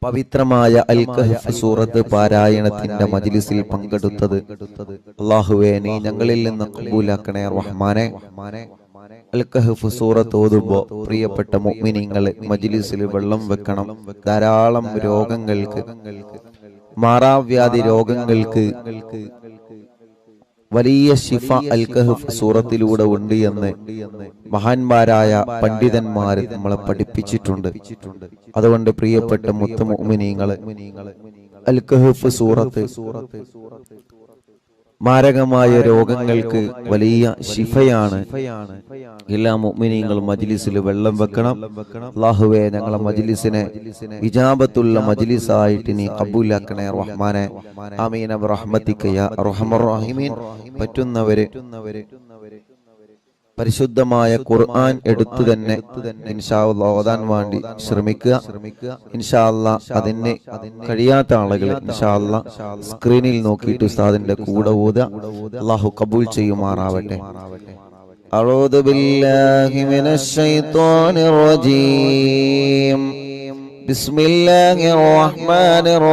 പവിത്രമായ അൽ കഹ്ഫ് സൂറത്ത് പാരായണത്തിന്റെ മജ്ലിസിൽ പങ്കെടുത്തത് അല്ലാഹുവേ നീ ഞങ്ങളിൽ നിന്ന് ഖബൂലാക്കണേ റഹ്മാനെ. അൽ കഹ്ഫ് സൂറത്ത് ഓതുമ്പോൾ പ്രിയപ്പെട്ട മുഅ്മിനീങ്ങളെ മജ്ലിസിൽ വെള്ളം വെക്കണം. ധാരാളം രോഗങ്ങൾക്ക്, മാറാവ്യാധി രോഗങ്ങൾക്ക് വലിയ ശിഫ അൽ കഹ്ഫ് സൂറത്തിലൂടെ ഉണ്ട് എന്ന് മഹാന്മാരായ പണ്ഡിതന്മാർ നമ്മളെ പഠിപ്പിച്ചിട്ടുണ്ട്. അതുകൊണ്ട് പ്രിയപ്പെട്ട മുഅ്മിനീങ്ങളെ അൽ കഹ്ഫ് സൂറത്ത് മാരകമായ രോഗങ്ങൾക്ക് വലിയ ശിഫയാണ്. എല്ലാ മുഅ്മിനീങ്ങളും മജ്ലിസിൽ വെള്ളം വെക്കണം. അല്ലാഹുവേ ഞങ്ങളെ മജ്ലിസിനെ ഇജാബത്തുള്ള മജ്ലിസായിട്ട് നീ ഖബൂലാക്കണേ റഹ്മാനെ. ആമീൻ ബിറഹ്മതിക യാ അർഹമർ റഹീമീൻ. പറ്റുന്നവരെ പരിശുദ്ധമായ ഖുർആൻ എടുത്തു തന്നെ ഇൻഷാ അല്ലാഹ് ഓതാൻ വേണ്ടി ശ്രമിക്കുക. ഇൻഷാ അല്ലാഹ് അതിന് കഴിയാത്ത ആളുകൾ ഇൻഷാ അല്ലാഹ് സ്ക്രീനിൽ നോക്കിയിട്ട് ഉസ്താദിന്റെ കൂടെ ഓതുക. അല്ലാഹു കബൂൽ ചെയ്യുമാറാവട്ടെ. അഊദു ബില്ലാഹി മിനശ് ശൈത്വാനിർ റജീം. ബിസ്മില്ലാഹിർ റഹ്മാനിർ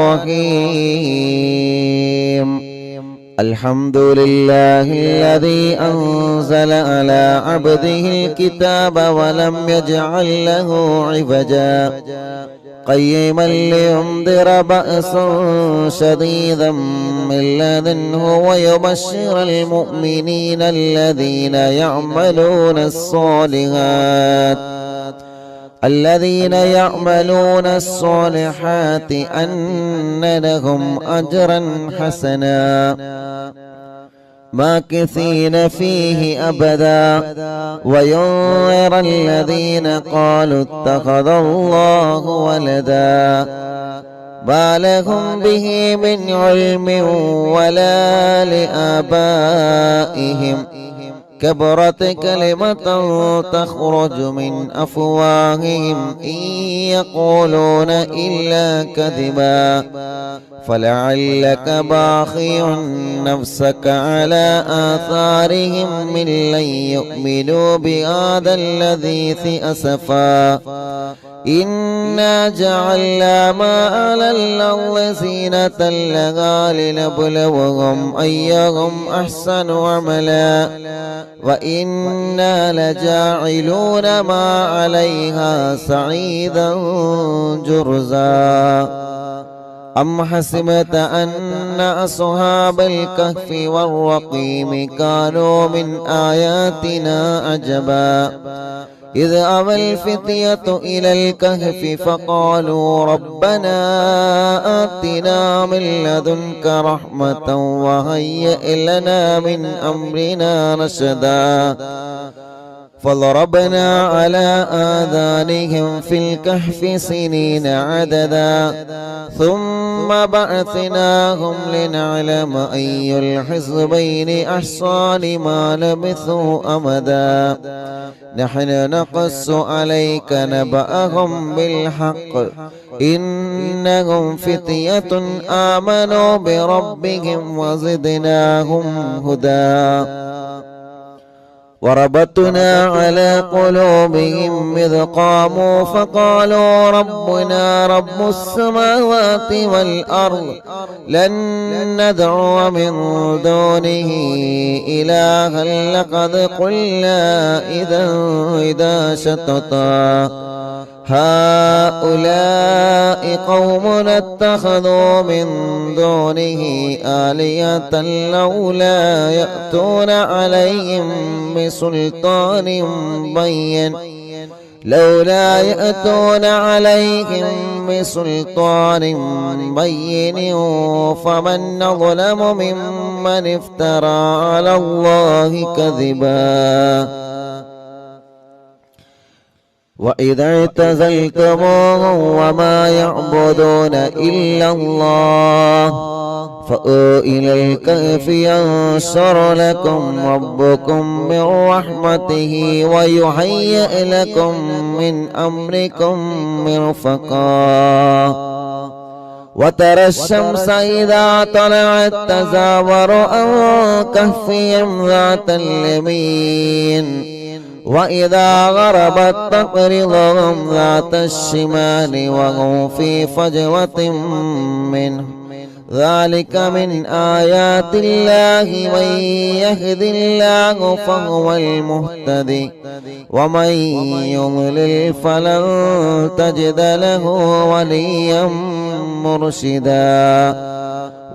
റഹീം. الحمد لله الذي أنزل على عبده الكتاب ولم يجعل له عوجا قيما لينذر بأسا شديدا من لدنه ويبشر المؤمنين الذين يعملون الصالحات أن لهم أجرا حسنا ماكثين فيه أبدا وينذر الذين قالوا اتخذ الله ولدا ما لهم به من علم ولا لآبائهم كبرت كلمة تخرج من أفواههم إن يقولون إلا كذبا فلعلك باخع نفسك على آثارهم من لن يؤمنوا بهذا الحديث أسفا إنا جعلنا ما على الأرض زينة لها لنبلوهم أيهم أحسن عملا وإنا لجاعلون ما عليها صعيدا جرزا أم حسبت أن أصحاب الكهف والرقيم كانوا من آياتنا عجبا إذ أوى الفتية إلى الكهف فقالوا ربنا آتنا من لدنك رحمة وهيئ لنا من أمرنا رشدا فضربنا على آذانهم في الكهف سنين عددا ثم بعثناهم لنعلم أي الحزبين أحصى لما لبثوا أمدا نحن نقص عليك نبأهم بالحق إنهم فتية آمنوا بربهم وزدناهم هدى وربطنا على قلوبهم إذ قاموا فقالوا ربنا رب السماوات والأرض لن ندعو من دونه إلها لقد قلنا إذا شططا هؤلاء قومنا اتخذوا من دونه آلهة لولا يأتون عليهم بسلطان بين فمن ظلم ممن افترى على الله كذبا وإذا اعتزلتموهم وما يعبدون إلا الله فأووا إلى الكهف ينشر لكم ربكم من رحمته ويهيئ لكم من أمركم مرفقا وترى الشمس إذا طلعت تزاور عن كهفهم ذات اليمين وإذا غربت تقرضهم ذات الشمال وهم في فجوة منه ذلك من آيات الله من يهد الله فهو المهتدي ومن يضلل فلن تجد له وليا مرشدا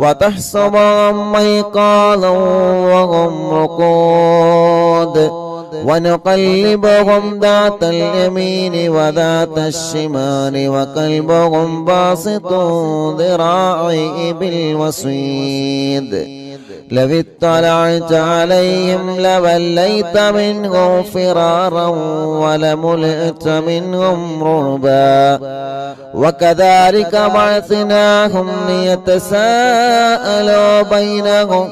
وتحسبهم أيقاظا وهم رقود ونقلبهم ذات اليمين وذات الشمال وكلبهم باسط ذراعيه بالوصيد لو اطلعت عليهم لوليت منهم فرارا ولملئت منهم رعبا وكذلك بعثناهم ليتساءلوا بينهم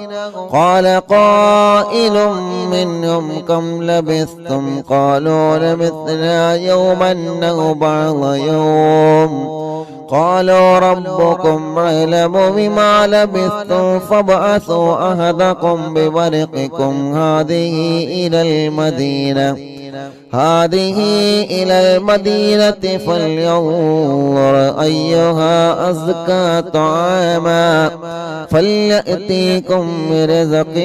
قال قائل منهم كم لبثتم قالوا لبثنا يوما أو بعض يوم قالوا ربكم أعلم بما لبثتم فابعثوا أحدكم بورقكم هذه إلى المدينة فلينظر أيها أزكى طعاما فليأتيكم برزق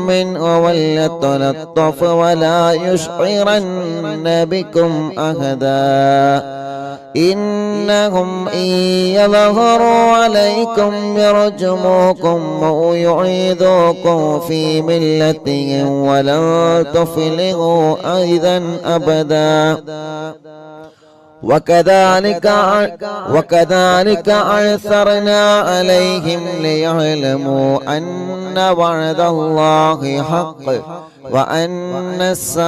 منه وليتلطف ولا يشعرن بكم أحدا إنهم إن يظهروا عليكم يرجموكم أو يعيدوكم في ملتهم ولن تفلحوا أيضا أبدا وكذلك أعثرنا عليهم ليعلموا أن وعد الله حق وأن الساعة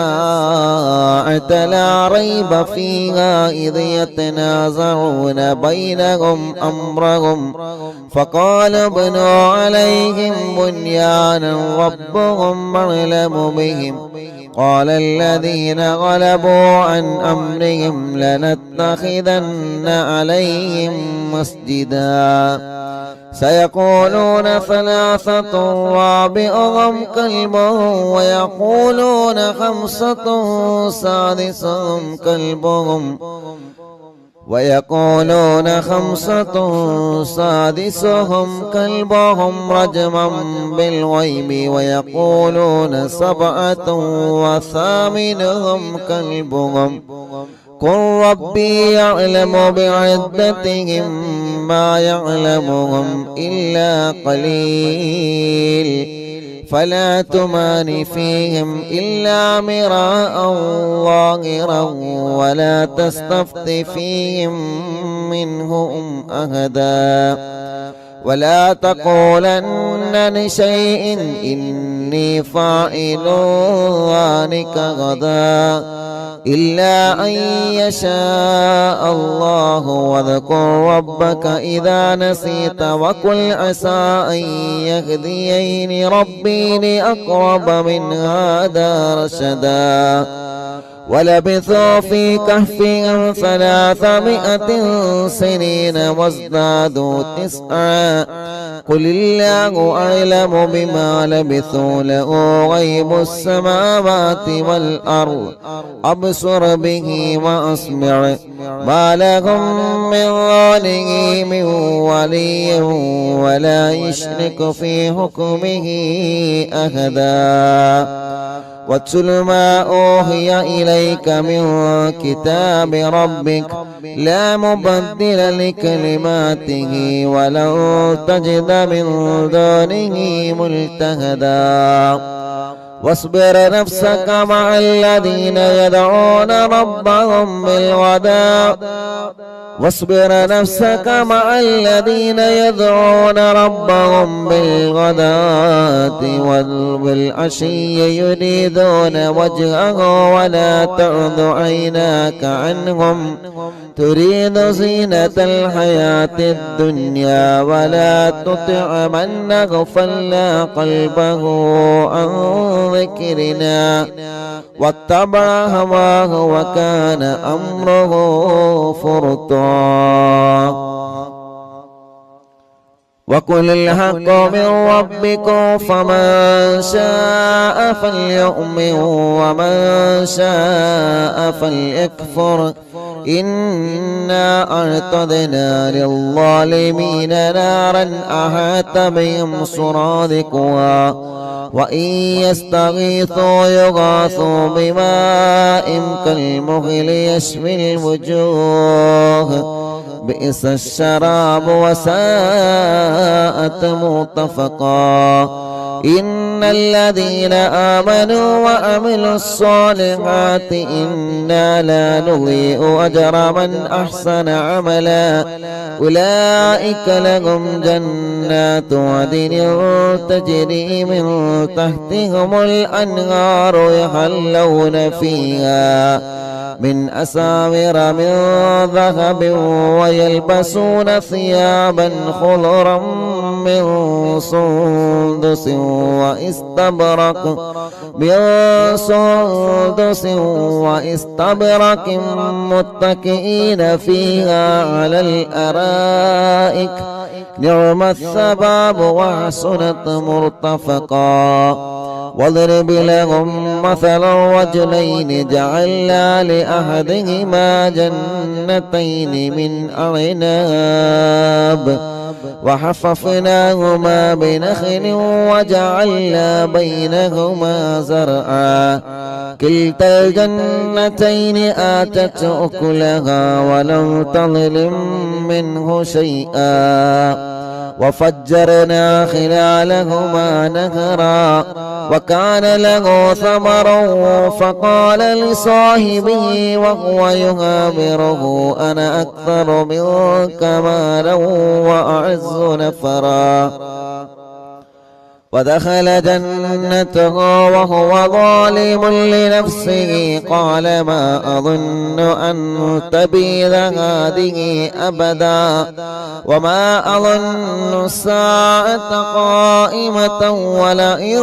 لا ريب فيها إذ يتنازعون بينهم أمرهم فقال ابنوا عليهم بنيانا ربهم أعلم بهم قال الذين غلبوا عن أمرهم لنتخذن عليهم مسجدا سيقولون ثلاثة رابعهم كلبهم ويقولون خمسة سادسهم كلبهم رجما بالغيب ويقولون سبعة وثامنهم كلبهم قل ربي يعلم بعدتهم ما يعلمهم إلا قليل فلا تمار فيهم إلا مراء ظاهرا ولا تستفت فيهم منهم أحدا ولا تقولن لشيء إني فاعل ذلك غدا إلا أن يشاء الله واذكر ربك إذا نسيت وقل عسى أن يهديني ربي لأقرب من هذا رشدا ولبثوا في كهفهم 300 سنين وازدادوا 9 قل الله أعلم بما لبثوا له غيب السماوات والأرض أبصر به وأسمع ما لهم من دونه من ولي ولا يشرك في حكمه أحدا واتل ما أوحي إليك من كتاب ربك لا مبدل لكلماته ولن تجد من دونه ملتهدا واصبر نفسك مع الذين يدعون ربهم بالغداة والعشي يريدون وجهه ولا تعد عيناك عنهم تريد زينة الحياة الدنيا ولا تطع من أغفلنا قلبه عن ذكرنا واتبع هواه وكان أمره فرطا وقل الحق من ربكم فمن شاء فليؤمن ومن شاء فليكفر إنا أعتدنا للظالمين نارا أحاط بهم سرادقها وإن يستغيثوا يغاثوا بماء كالمهل يشوي الوجوه بئس الشراب وساءت مرتفقا إن الذين آمنوا وعملوا الصالحات إنا لا نضيع أجر من أحسن عملا أولئك لهم جنات عدن تجري من تحتهم الأنهار يحلون فيها من أساور من ذهب ويلبسون ثيابا خضرا من سندس واستبرق متكئين فيها على الأرائك نعم الثواب وحسنت مرتفقا واضرب لهم مثل الرجلين جعلنا لأحدهما جنتين من أعناب وحففناهما بنخل وجعلنا بينهما زرعا كلتا الجنتين آتت أكلها ولم تظلم منه شيئا وفجرنا خلالهما نهرا وكان له ثمر فقال لصاحبه وهو يهابره أنا أكثر منك مالا وأعز نفرا ودخل جنته وهو ظالم لنفسه قال ما أظن أن تبيد هذه أبدا وما أظن الساعة قائمة ولئن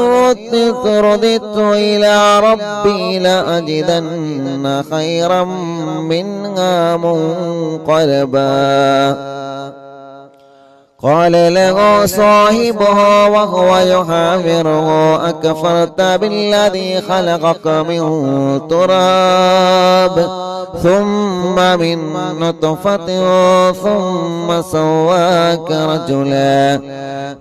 رددت إلى ربي لأجدن خيرا منها منقلبا قال له صاحبه وهو يحاوره أكفرت بالذي خلقك من تراب ثم من نطفة ثم سواك رجلا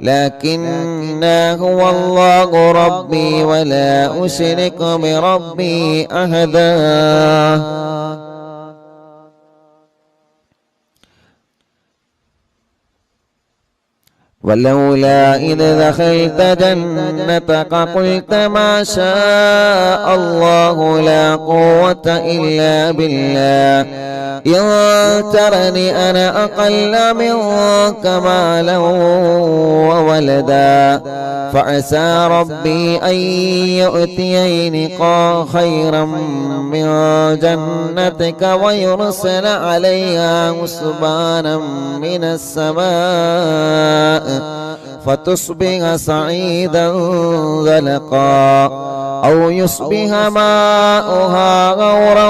لكن هو الله ربي ولا أشرك بربي أحدا ولولا إذ دخلت جنتك قلت ما شاء الله لا قوة إلا بالله إن ترني أنا أقل منك مالا وولدا فعسى ربي أن يؤتيني خيرا من جنتك ويرسل عليها حسبانا من السماء فتصبح صعيدا زلقا أو يصبح ماؤها غورا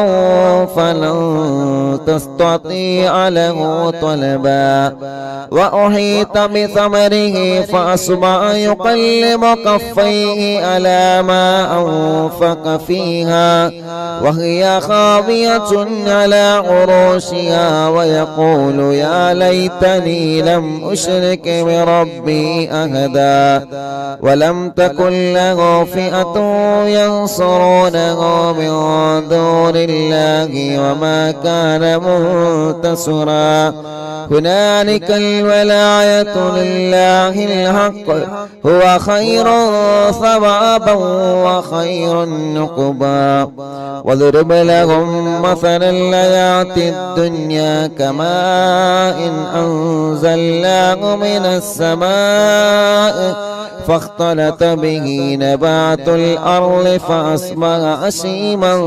فلن تستطيع له طلبا وأحيط بثمره فأصبح يقلب كفيه على ما أنفق فيها وهي خاوية على عروشها ويقول يا ليتني لم أشرك بربي أحدا ولم تكن له فئة ينصرونه من دون الله وما كان منتصرا هنالك الولاية لله الحق هو خير ثوابا وخير عقبا واضرب لهم مثل الحياة الدنيا كماء أنزلناه من السماء فاختلط به نبات الأرض فأصبح هشيما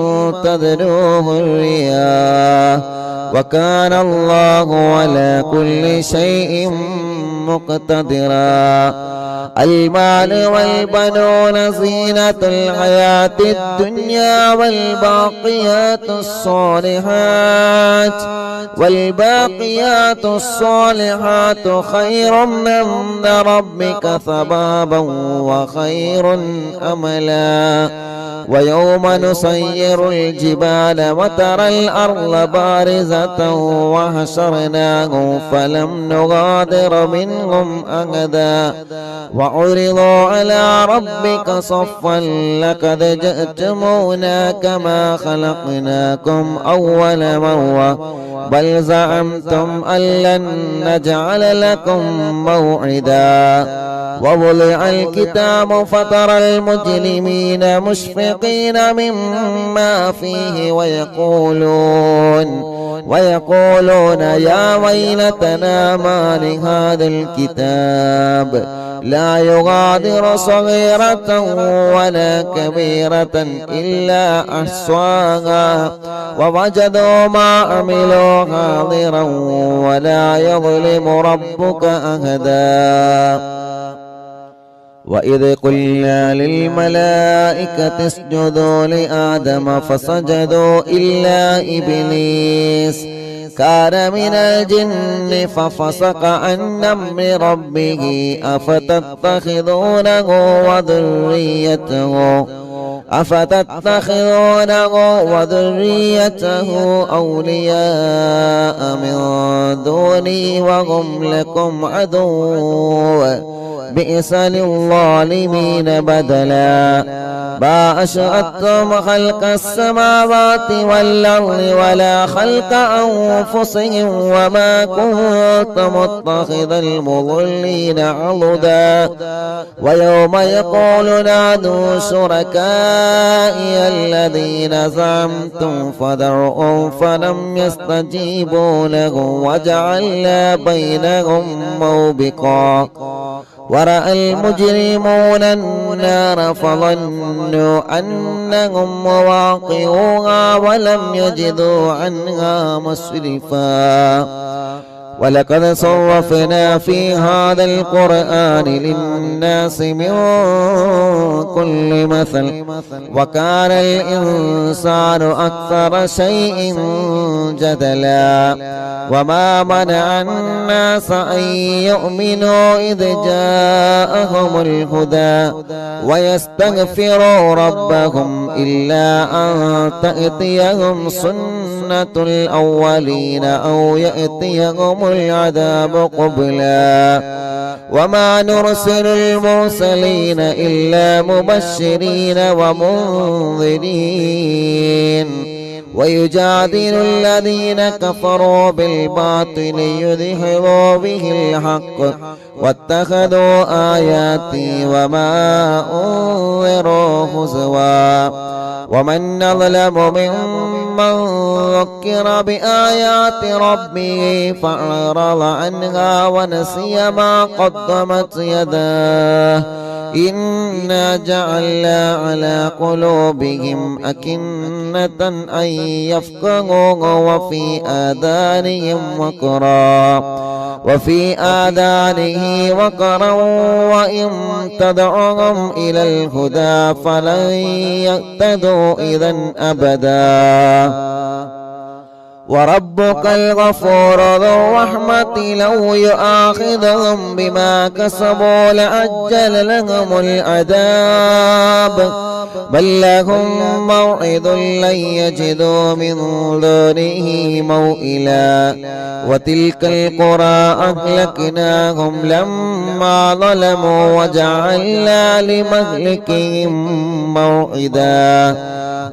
تذروه الرياح وكان الله على كل شيء مقتدرا. المال والبنون زينة الحياة الدنيا والباقيات الصالحات خير عند ربك ثوابا وخير أملا. ويوم نسير الجبال وترى الأرض بارزة وحشرناهم فلم نغادر منهم أحدا وعرضوا على ربك صفا لقد جئتمونا كما خلقناكم أول مرة بل زعمتم أن لن نجعل لكم موعدا. ووضع الكتاب فترى المجرمين مشفقين مما فيه ويقولون يا ويلتنا ما لهذا الكتاب لا يغادر صغيرة ولا كبيرة إلا أحصاها ووجدوا ما عملوا حاضرا ولا يظلم ربك أحدا. وإذ قلنا للملائكة اسجدوا لآدم فسجدوا إلا إبليس كان من الجن ففسق عن أمر ربه أفتتخذونه وذريته أولياء من دوني وهم لكم عدو بئس للظالمين بدلا. ما أشهدتم خلق السماوات والأرض ولا خلق أنفسهم وما كنت متخذ المضلين عضدا. ويوم يقول نادوا شركائي الذين زعمتم فدعوهم فلم يستجيبوا لهم وجعلنا بينهم موبقا. ورأى المجرمون النار فظنوا أنهم مواقعوها ولم يجدوا عنها مصرفا. ولقد صرفنا في هذا القرآن للناس من كل مثل وكان الإنسان أكثر شيء جدلا. وما منع الناس أن يؤمنوا إذ جاءهم الهدى ويستغفروا ربهم إلا أن تأتيهم سنة الأولين أو يأتيهم العذاب قبلا. وما نرسل المرسلين إلا مبشرين ومنذرين ويجادل الذين كفروا بالباطل ليدحضوا به الحق واتخذوا آياتي وما أنذروا هزوا. ومن أظلم ممن ذكر بآيات ربه فأعرض عنها ونسي ما قدمت يداه إنا جعلنا على قلوبهم أكنة أن يفقهوه وفي آذانه وقرا وإن تدعوهم إلى الهدى فلن يهتدوا إذا أبدا. وربك الغفور ذو الرحمة لو يؤاخذهم بما كسبوا لعجل لهم العذاب بل لهم موعد لن يجدوا من دونه موئلا. وتلك القرى أهلكناهم لما ظلموا وجعلنا لمهلكهم موعدا.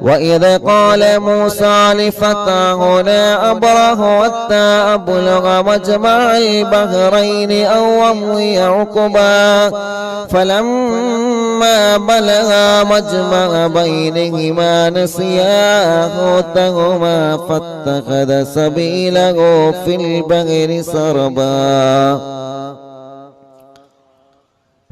وإذ قال موسى لفتاه لا أبرح حتى أبلغ مجمع البحرين أو أمضي حقبا فلما بلغا مجمع بينهما نسيا حوتهما فاتخذ سبيله في البحر سربا.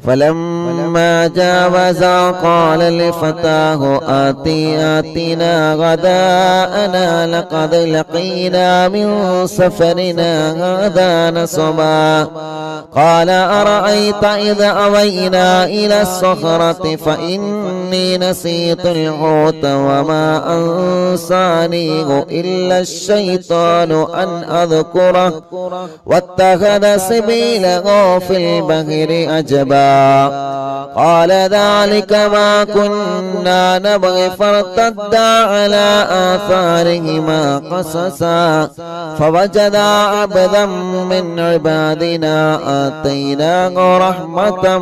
فلما جاوزا قال لفتاه آتنا غداءنا لقد لقينا من سفرنا هذا نصبا قال أرأيت إذا أوينا إلى الصخرة فإني نسيت الحوت وما أنسانيه إلا الشيطان أن أذكره واتخذ سبيله في البحر أجبا قال ذلك ما كنا نبغي فارتدا على آثارهما قصصا فوجدا عبدا من عبادنا آتيناه رحمة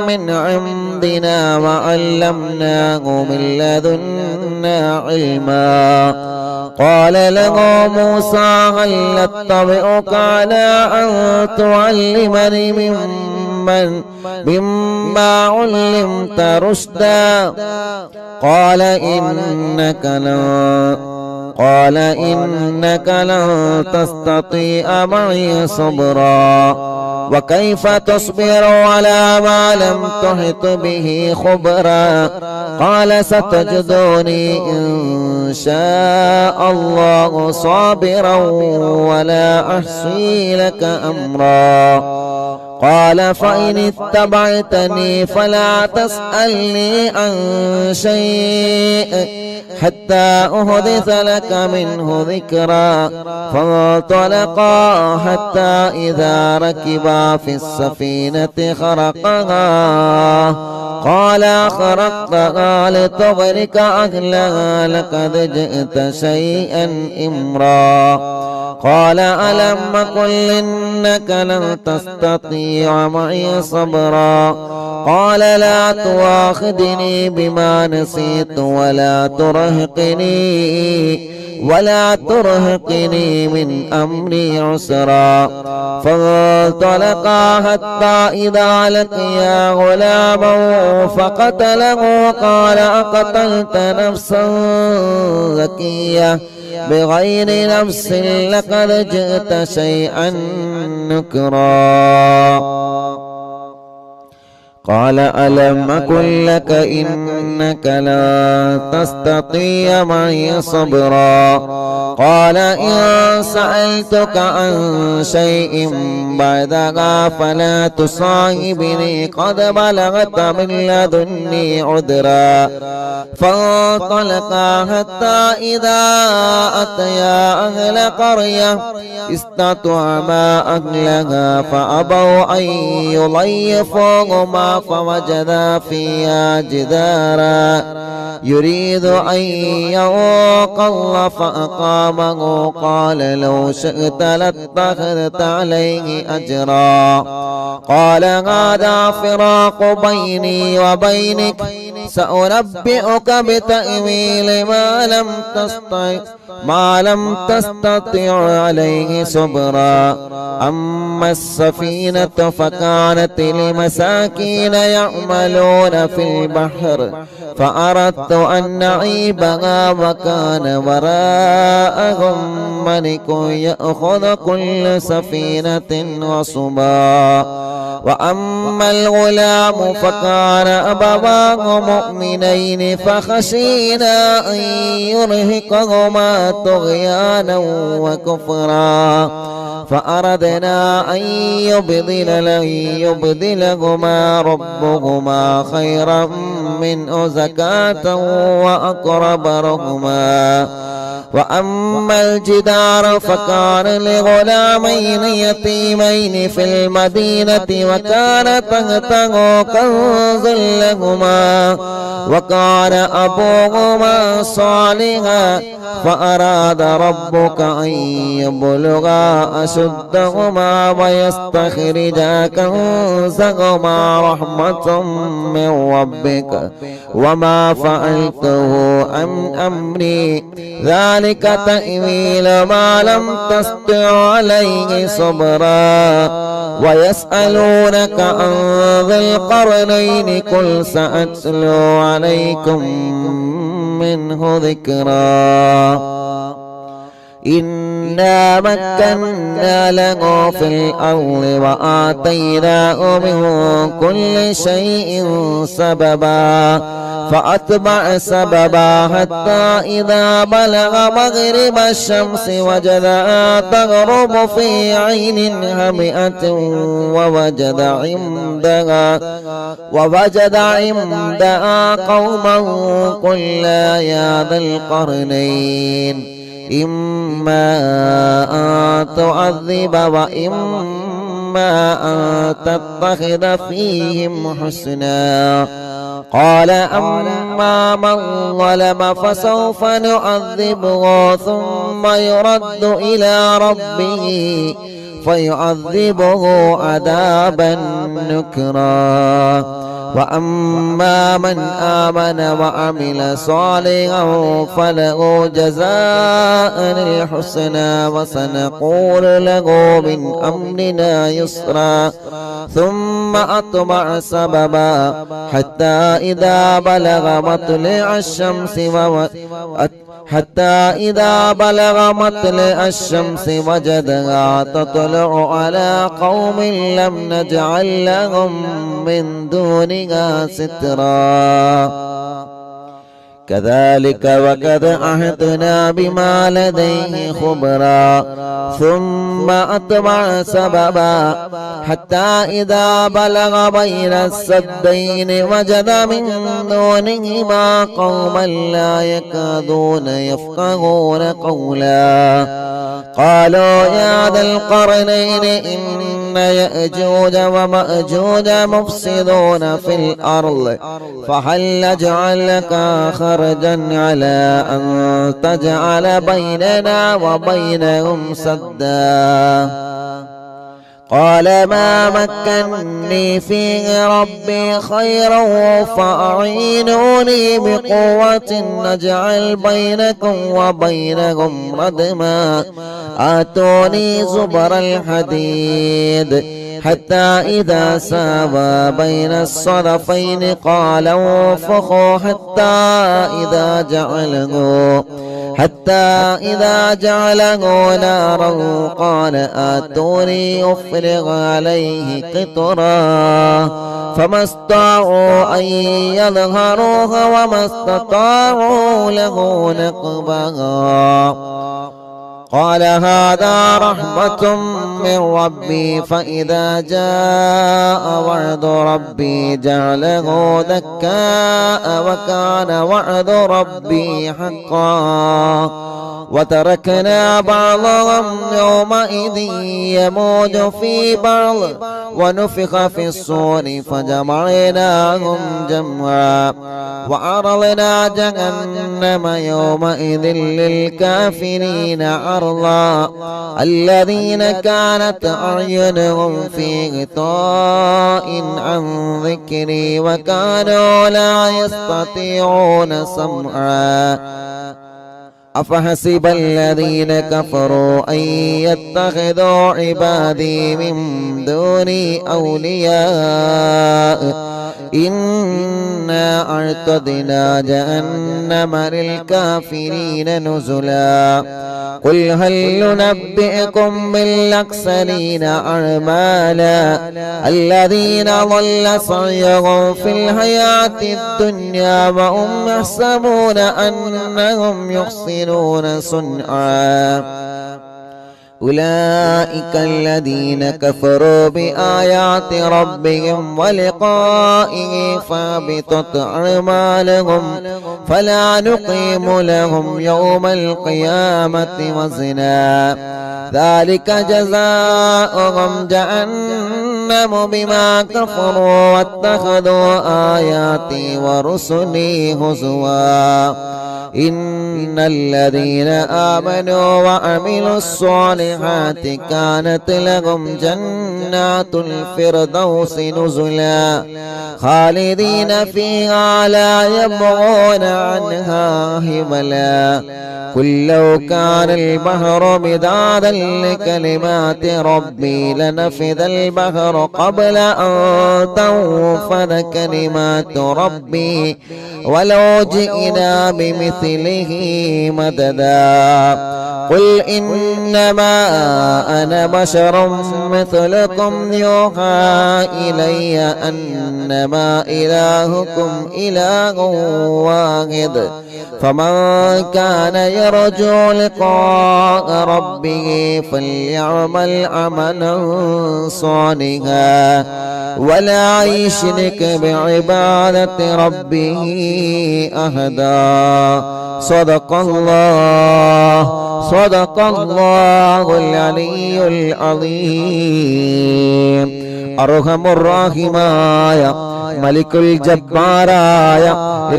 من عندنا وعلمناه من لدنا علما قال له موسى هل أتبعك على أن تعلمني مما علمت رشدا قال إنك لن تستطيع معي صبرا وكيف تصبر على ما لم تحط به خبرا قال ستجدني إن شاء الله صابرا ولا أحصي لك أمرا قال فإن اتبعتني فلا تسألني عن شيء حتى أحدث لك منه ذكرا فانطلقا حتى إذا ركبا في السفينة خرقها قال خرقتها لتغرق أهلها لقد جئت شيئا إمرا قال ألم قل إنك لن تستطيع معي صبرا قال لا تؤاخذني بما نسيت ولا ترهقني من أمري عسرا فانطلقا حتى إذا لقيا غلاما فقتله قال أقتلت نفسا زكية بغير نفس لقد جئت شيئا نكرا قال ألم أقل لك إنك لا تستطيع معي صبرا قال إن سألتك عن شيء بعدها فلا تصاحبني قد بلغت من لدني عذرا فانطلقا حتى إذا أتيا أهل قرية استطعما أهلها فأبوا أن يضيفوهما فوجدا فيها جدارا يريد أن ينقض فأقامه قال لو شئت لاتخذت عليه أجرا قال هذا فراق بيني وبينك سأنبئك بتأويل ما لم تستطع عليه صبرا أما السفينة فكانت لمساكين يعملون في البحر فأردت أن نعيبها وكان وراءهم ملك يأخذ كل سفينة غصبا وأما الغلام فكان أبواه مؤمنين فخشينا أن يرهقهما طغيانا وكفرا فأردنا أن يبدلهما ربهما خيرا منه زكاة وأقرب رحما وأما الجدار فكان لغلامين يتيمين في المدينة وكان تحته كنز لهما وكان أبوهما صالحا فأراد ربك أن يبلغا أشدهما ويستخرجا كنزهما رحمة من ربك وما فعلته عن أمري ذلك تأويل ما لم تستطع عليه صبرا ويسألونك عن ذي القرنين قل سأتلو عليكم منه ذكرا إنا مكنا له في الأرض وآتيناه من كل شيء سببا فأتبع سببا حتى إذا بلغ مغرب الشمس وجدها تغرب في عين هامئة ووجد عندها قوما قلنا يا ذا القرنين إما أن تعذب وإما أن تتخذ فيهم حسنا قال أما من ظلم فسوف نعذبه ثم يرد إلى ربه فيعذبه عذابا نكرا وأما من آمن وعمل صالحا فله جزاء الحسنى وسنقول له من أمرنا يسرا ثم أتبع سببا حتى إذا بلغ مطلع الشمس وجدها تطلع على قوم لم نجعل لهم من دونها سترا كذلك وقد عهدنا بما لديه خبرا ثم أتبع سببا حتى إذا بلغ بين السدين وجد من دونهما قوما لا يكادون يفقهون قولا قالوا يا ذا القرنين إن يأجوج ومأجوج مفسدون في الأرض فهل نجعل لك خرجا على أن تجعل بيننا وبينهم سدا قال ما مكنني فيه ربي خيرا فأعينوني بقوة نجعل بينكم وبينهم ردما آتوني زبر الحديد حتى إذا ساوى بين الصدفين قال انفخوا حتى إذا جعله نارا قال آتوني أفرغ عليه قطرا فما استطاعوا أن يظهروها وما استطاعوا له نقبا قال هذا رحمة من ربي فإذا جاء وعد ربي جعله دكاء وكان وعد ربي حقا وتركنا بعضهم يومئذ يموج في بعض ونفخ في الصور فجمعناهم جمعا وعرضنا جهنم يومئذ للكافرين عرضا الذين كانت أعينهم في غطاء عن ذكري وكانوا لا يستطيعون سمعا أفحسب الذين كفروا أن يتخذوا عبادي من دوني أولياء إنا أعتدنا جهنم للكافرين نزلا قل هل ننبئكم بالأخسرين أعمالا الذين ضل سعيهم في الحياة الدنيا وهم يحسبون أنهم يحسنون صنعا أولئك الذين كفروا بآيات ربهم ولقائه فابطت أعمالهم فلا نقيم لهم يوم القيامة وزنا ذلك جزاؤهم جهنم بما كفروا واتخذوا آياتي ورسلي هزوا إن الذين آمنوا وعملوا الصالحات كانت لهم جنات الفردوس نزلا خالدين فيها لا يبغون عنها حولا قل لو كان البحر مدادا لكلمات ربي لنفذ البحر قبل أن تنفذ كلمات ربي ولو جئنا بمثله مددا قل إنما أنا بشر مثلكم يوحى إلي أنما إلهكم إله واحد فمن كان يرجو لقاء ربه فليعمل عملا صالحا ولا يشرك بعبادة ربه أحدا صدق الله العلي العظيم أرحم الراحماയ മലിക്കുൽ ജബ്ബാറായ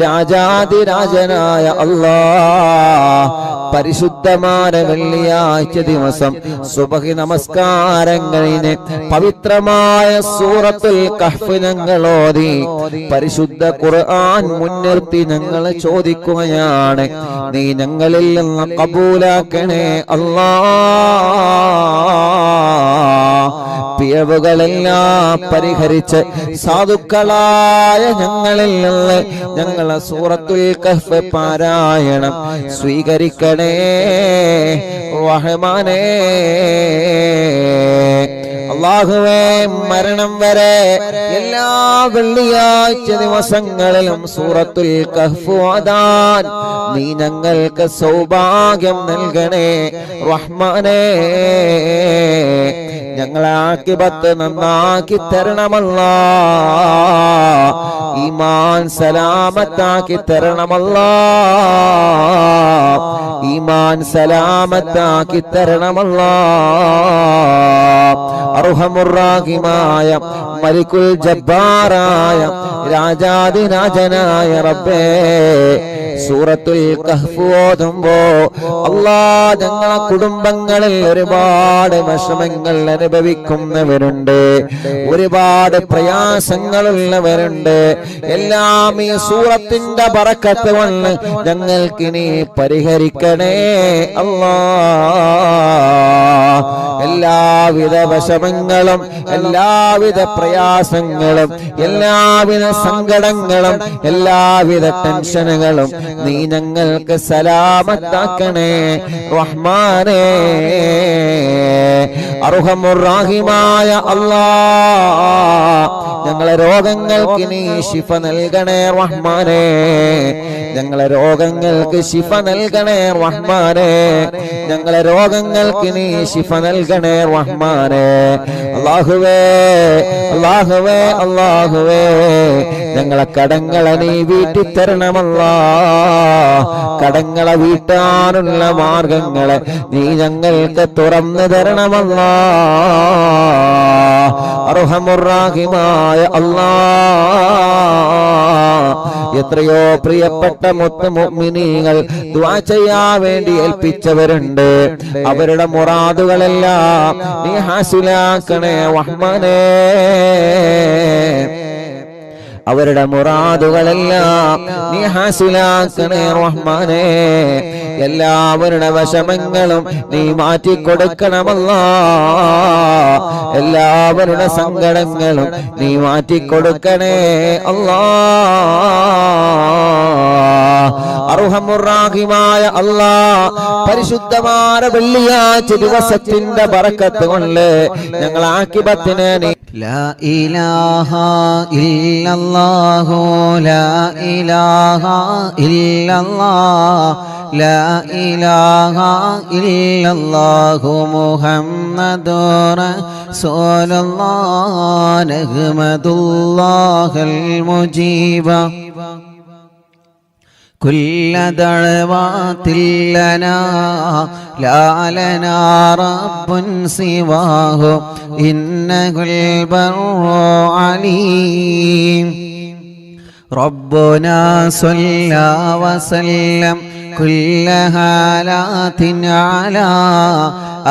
രാജാതിരാജനായ അല്ലാഹ് പരിശുദ്ധമായ വെള്ളിയാഴ്ച ദിവസം സുബഹി നമസ്കാരം കഴിഞ്ഞ് പവിത്രമായ സൂറത്തുൽ കഹ്ഫ് ഞങ്ങൾ ഓതി പരിശുദ്ധ ഖുർആൻ മുൻനിർത്തി ഞങ്ങൾ ചോദിക്കുകയാണ്, നീ ഞങ്ങളിൽ നിന്ന് കബൂലാക്കണേ അല്ലാഹ്. പിഴവുകളെല്ലാം പരിഹരിച്ച് സാധുക്കളായ ഞങ്ങളിൽ നിന്ന് ഞങ്ങളെ സൂറത്തുൽ കഹ്ഫ് പാരായണം സ്വീകരിക്കണേ റഹ്മാനേ. അല്ലാഹുവേ, മരണം വരെ എല്ലാ വെള്ളിയാഴ്ച ദിവസങ്ങളിലും സൂറത്തുൽ കഹ്ഫ് ഓതാൻ നീ ഞങ്ങൾക്ക് സൗഭാഗ്യം നൽകണേ റഹ്മാനേ. ഞങ്ങളെ ആഖിബത്ത് നന്നാക്കി തരണമല്ലാഹ്, ഈമാൻ സലാമത്താക്കി തരണമല്ലാഹ്, ഈമാൻ സലാമത്താക്കി തരണമല്ലാഹ്. അർഹമുർ-റഹീമായ മലിക്കുൽ ജബ്ബാറായ രാജാതിരാജനായ റബ്ബേ, സൂറത്തുൽ കഹ്ഫ് ഓതുമ്പോ അല്ലാഹ് ഞങ്ങളെ കുടുംബങ്ങളിൽ ഒരുപാട് വിഷമങ്ങൾ അനുഭവിക്കുന്നവരുണ്ട്, ഒരുപാട് പ്രയാസങ്ങളുള്ളവരുണ്ട്. എല്ലാം ഈ സൂറത്തിന്റെ ബറക്കത്ത് കൊണ്ട് ഞങ്ങൾക്ക് നീ പരിഹരിക്കണേ അല്ലാഹ്. എല്ലാവിധ വിഷമങ്ങളും എല്ലാവിധ പ്രയാസങ്ങളും എല്ലാവിധ സങ്കടങ്ങളും എല്ലാവിധ ടെൻഷനുകളും നീ ഞങ്ങൾക്ക് സലാമത്താക്കണേ റഹ്മാനേ. അർഹമുർ-റഹീമായ അല്ലാഹ്, ഞങ്ങളെ രോഗങ്ങൾക്ക് നീ ശിഫ നൽകണേ റഹ്മാനേ. ഞങ്ങളെ രോഗങ്ങൾക്ക് ശിഫ നൽകണേ റഹ്മാനേ. ഞങ്ങളെ രോഗങ്ങൾക്ക് നീ ശിഫ നൽകണേ റഹ്മാനേ. അല്ലാഹുവേ, അല്ലാഹുവേ, അല്ലാഹുവേ, ഞങ്ങളെ കടങ്ങളെ നീ വീട്ടിത്തരണമല്ലാഹ്. കടങ്ങളെ വീട്ടാനുള്ള മാർഗങ്ങളെ നീ ഞങ്ങൾക്ക് തുറന്നു തരണമല്ലാഹ്. അർഹമുർ-റഹീമായ അല്ലാഹ്, എത്രയോ പ്രിയപ്പെട്ട മുഅ്മിനീങ്ങൾ ദുആ ചെയ്യാൻ വേണ്ടി ഏൽപ്പിച്ചവരുണ്ട്. അവരുടെ മുറാദുകളെല്ലാം നീ ഹാസിലാക്കണേ റഹ്മാനേ. അവരുടെ മുറാദുകളെല്ലാം നീ ഹാസിലാക്കണേ റഹ്മാനേ. എല്ലാവരുടെ വിഷമങ്ങളും നീ മാറ്റിക്കൊടുക്കണമല്ലാഹ്. എല്ലാവരുടെ സങ്കടങ്ങളും നീ മാറ്റിക്കൊടുക്കണേ അല്ലാഹ്. അർഹമുർ-റഹീമായ അല്ലാഹ്, പരിശുദ്ധമായ വെള്ളിയാഴ്ച ദിവസത്തിന്റെ ബറക്കത്ത് കൊണ്ട് ഞങ്ങൾ ആഖിബത്തിനെ നീ ലാ ഇലാഹ ഇല്ലല്ലാഹു ലാ ഇലാഹ ഇല്ലല്ലാഹ് ലാ ഇലാഹ ഇല്ലല്ലാഹു മുഹമ്മദുർ റസൂലുള്ളാഹ് നഹ്മദുല്ലാഹൽ മുജീബ كل دعوات لنا لا لنا رب سواه إنه البر عليم ربنا صلى وسلم كل حالات على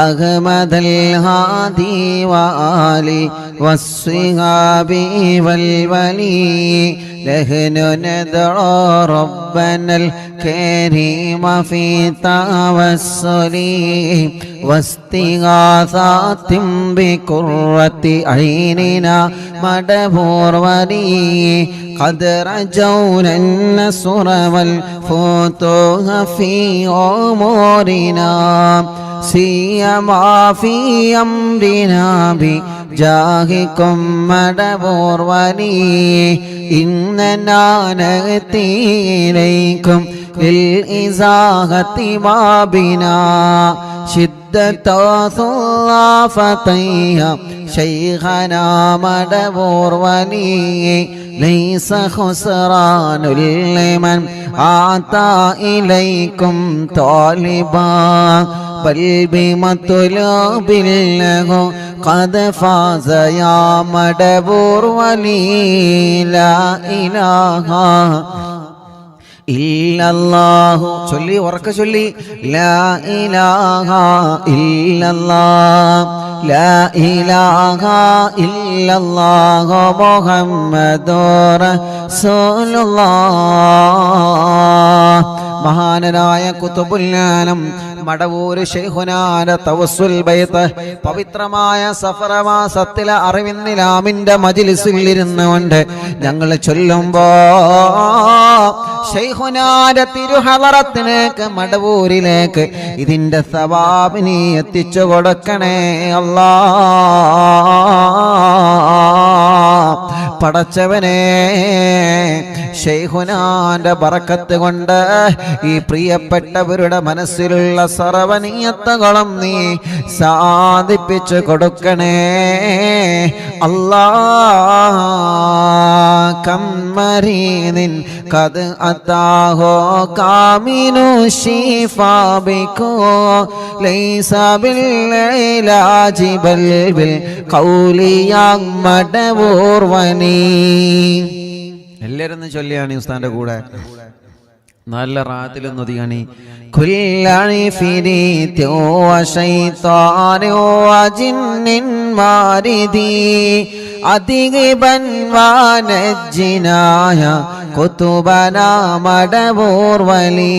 أحمد الهادي وآله والصحاب والولي نحن ندعو ربنا الكريم في توسل واستغاثات بقرة عيننا مدبور ولي قد رجونا النصر والفتوح في أمورنا سيما في أمرنا بجاهكم مدبور ولي إننا نأتي إليكم للإزاغة ما بنا شدة ثلافتيها شيخنا مدبور ولي ليس خسران لمن أعطى إليكم طالبا بل بمطلوب له قد فاز يا مدبور ولي لا إله ഇല്ലല്ലാഹു ചൊല്ലി ഉറക്കെ ചൊല്ലി ലാ ഇലാഹ ഇല്ലല്ലാഹ് ലാ ഇലാഹ ഇല്ലല്ലാഹു മുഹമ്മദുർ റസൂലുള്ളാഹ്. മഹാനായ ഖുതുബുൽ ആലം മടവൂർ ശൈഖുനാന്റെ തവസ്സുൽ ബൈത്ത് പവിത്രമായ സഫർ മാസത്തിലെ അറിവിന്നിലാമിന്റെ മജ്ലിസിൽ ഇരുന്നുകൊണ്ട് ഞങ്ങൾ ചൊല്ലുമ്പോ ശൈഖുനാന്റെ തിരുഹളറത്തിലേക്ക് മടവൂരിലേക്ക് ഇതിന്റെ സവാബിനെ എത്തിച്ചു കൊടുക്കണേ അല്ലാ. പടച്ചവനെ ശൈഖുനാന്റെ ബറക്കത്ത് കൊണ്ട് ഈ പ്രിയപ്പെട്ടവരുടെ മനസ്സിലുള്ള സർവനീയത്തുകളും നീ സാധിപ്പിച്ചു കൊടുക്കണേ അല്ലാ. കമ്മരീനിൻ കത് അതാഹോ കാമിനു ശിഫാബിക്കോ ലൈസ ബിൽഇലാജി ബൽ ബിൽ ഖൗലിയാം മടവൂർവനി. എല്ലാവരും ചൊല്ലിയാണ് ഉസ്താന്റെ കൂടെ നല്ല റാത്തിലൊന്നും ഒതുങ്ങണി. കുല്ലി ഫിരീത്യോ ശൈത്താനോ ജിന്നിൻ മാരിദി അധികബൻ വാനജ്ജിനായ കുതുബനാ മടവൂർ വലി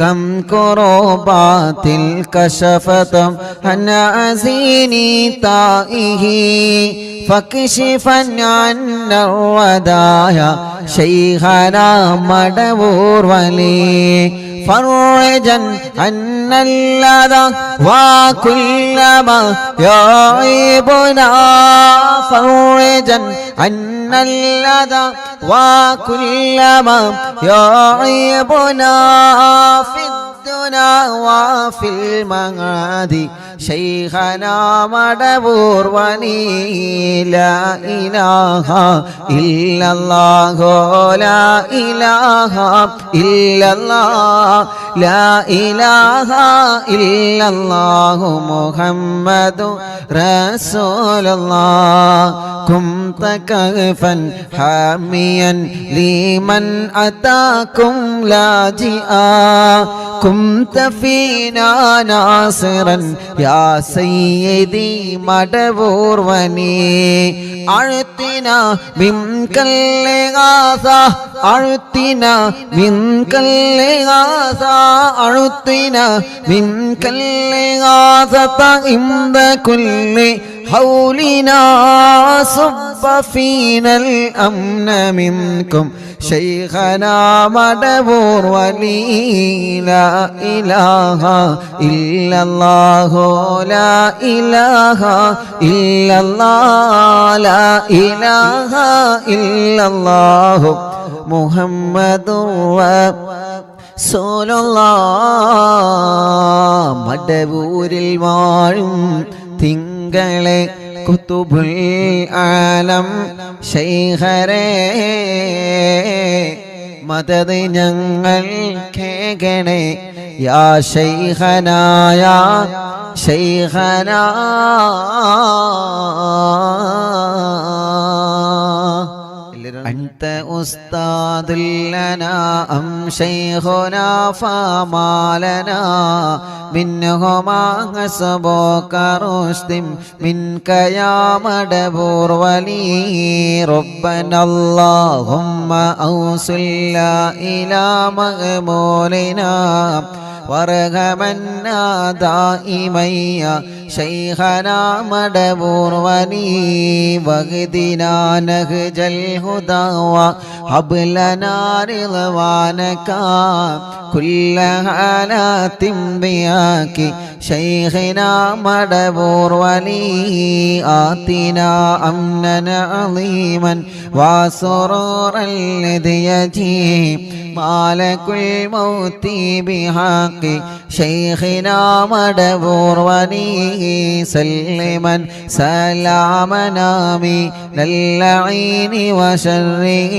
كم كروبات الكشفت عن أزيني تائه فاكشفا عنا الودايا شيخنا مدبور ولي فرجا عن اللذى وكل ما يعيبنا فرجا عن اللذى وكل ما يعيبنا في الدنيا وفي المعاد شيخنا مدبور ولي لا إله إلا الله لا إله إلا الله لا إله إلا الله محمد رسول الله كنت كهفا حاميا لمن أتاكم لاجئا كنت فينا ناصرا يا سيدي مدبور وني أعطنا منك الإغاثة أعطنا منك الإغاثة أعطنا منك الإغاثة عند كل حولنا صب فينا الأمن منكم شيخنا مدبور ولي لا إله إلا الله لا إله إلا الله لا إله إلا الله محمد رسول الله. മടവൂരിൽ വാഴും തിങ്കളെ കുതുബുൽ ആലം ശൈഖരേ മദദ് ഞങ്ങൾ കേകണേ യാ ശൈഖനാ യാ ശൈഖനാ. أنت أستاذ لنا أم شيخنا فما لنا منهما حسبك رشد منك يا مدبور ولي ربنا اللهم أوصلنا إلى مغمولنا وارحمنا دائما شيخنا مدبور ولي واهدنا نهج الهدى وهب لنا رضوانك كل حالات بياك شيخنا مدبور ولي آتنا أمنا عظيما وسرورا الذي يجيب مالك الموت بحق شيخنا مدبور ولي سلما سلامنا من اللعين وشره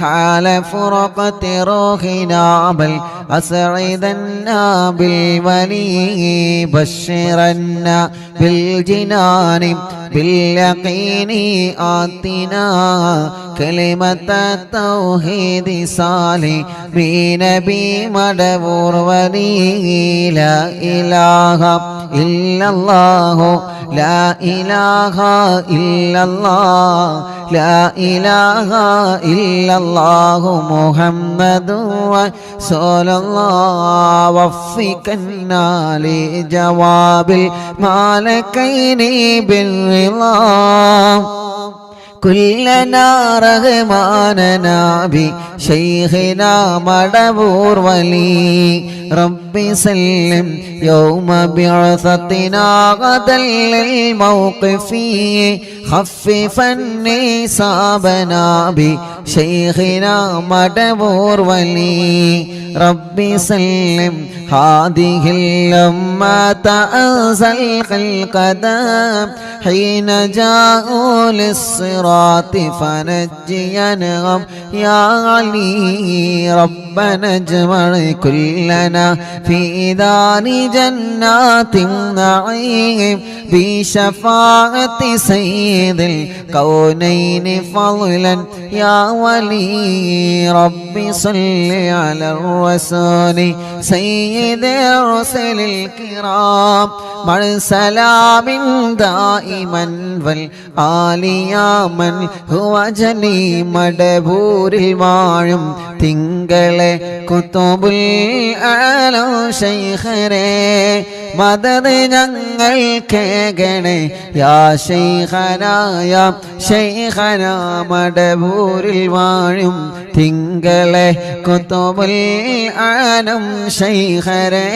حال فرقة روحنا بل أسعدنا بالولي بشرنا بالجنان باليقين آتنا كلمة التوحيد صالح بنبي مدبور ولي لا إله إلا الله لا إله إلا الله لا إله إلا الله محمد رسول الله وفقنا لجواب الملكين بالرضا كلنا رغماننا بشيخنا مدبور ولي ربي سلم يوم بعثتنا غدا للموقف خففا نصابنا بشيخنا مدبور ولي ربي سلم هذه الأمة أنزل القدم حين جاءوا للصراط فنجينهم يا علي ربنا اجمع كلنا في دار جنات النعيم بشفاعة سيد الكونين فضلا يا ولي ربي صل على الرسول سيد الرسل الكرام مع سلام دائما والآل يا من هو جني مدبور الواഴും തിങ്കളെ കുതുബുൽ ആലം ശൈഖരേ മദദ് ഞങ്ങൾ കേകണേ യാ ശൈഖനാ യാ ശൈഖനാ മടബൂരിൽ വാഴും തിങ്കളെ കുതുബുൽ ആലം ശൈഖരേ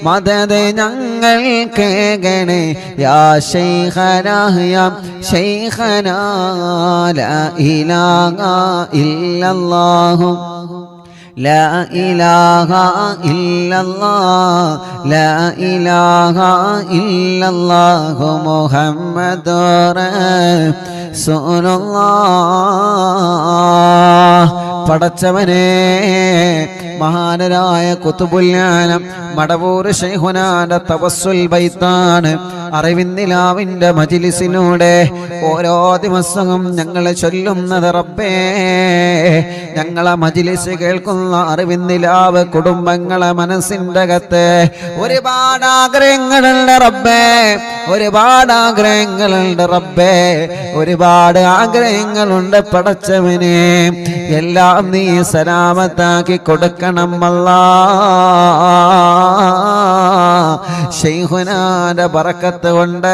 മദദ് ഞങ്ങൾ കേകണേ യാ ശൈഖനാ യാ ശൈഖനാ ലാ ഇലാഹ ഇല്ലല്ലാഹു لا إله إلا الله لا إله إلا الله محمد رسول الله പടച്ചവനെ മഹാനരായ കുതുബുൽ ആലം മടവൂർ ശൈഖുനാന്റെ തവസ്സുൽ ബൈത്താണ് അറിവിന്നിലാവിന്റെ മജ്ലിസിലൂടെ ഓരോ ദിവസവും ഞങ്ങൾ ചൊല്ലുന്നത് റബ്ബേ ഞങ്ങളെ മജ്ലിസ് കേൾക്കുന്ന അറിവിന്നിലാവ് കുടുംബങ്ങളെ മനസ്സിൻ്റെ അകത്ത് ഒരുപാട് ആഗ്രഹങ്ങളുണ്ട് റബ്ബേ ഒരുപാട് ആഗ്രഹങ്ങളുണ്ട് റബ്ബേ ഒരുപാട് ആഗ്രഹങ്ങളുണ്ട് പടച്ചവനെ എല്ലാം നീ സലാമത്താക്കി കൊടുക്കണം അല്ലാഹ് ശൈഖുനാന്റെ ബറക്കത്ത് കൊണ്ട്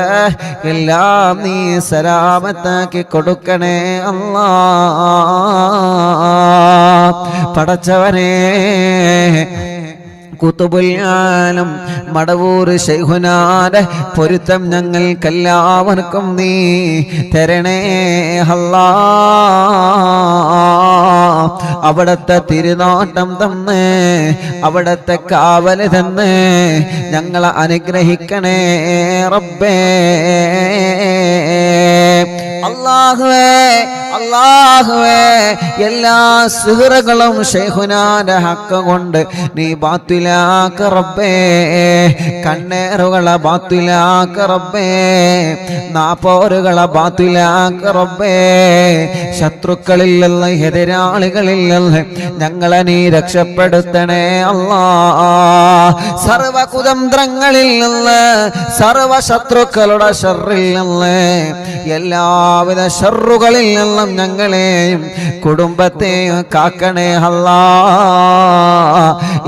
എല്ലാം നീ സലാമത്താക്കി കൊടുക്കണേ അല്ലാഹ് പടച്ചവനെ കുതുബുൽ ആലം മടവൂർ ശൈഖുനാന്റെ പൊരുത്തം ഞങ്ങൾക്കെല്ലാവർക്കും നീ തരണേ അല്ലാഹ് അവിടത്തെ തിരുനോട്ടം തന്ന് അവിടത്തെ കാവല് തന്ന് ഞങ്ങളെ അനുഗ്രഹിക്കണേ റബ്ബേ അല്ലാഹുവേ അല്ലാഹുവേ എല്ലാ സിഹ്റുകളും ശൈഖുനാന്റെ ഹക്ക് കൊണ്ട് നീ ബാത്തിലാക്ക റബ്ബേ കണ്ണേറുകളെ ബാത്തിലാക്ക റബ്ബേ നാപ്പോരുകളെ ബാത്തിലാക്ക റബ്ബേ ശത്രുക്കളിൽ നിന്ന് എതിരാളികളിൽ നിന്ന് ഞങ്ങളെ നീ രക്ഷപ്പെടുത്തണേ അല്ലാഹ് സർവ കുതന്ത്രങ്ങളിൽ നിന്ന്, സർവ ശത്രുക്കളുടെ ഷർറിൽ നിന്ന്, എല്ലാവിധ ഷർറുകളിൽ നിന്നും ഞങ്ങളെയും കുടുംബത്തെയും കാക്കണേ അല്ലാ.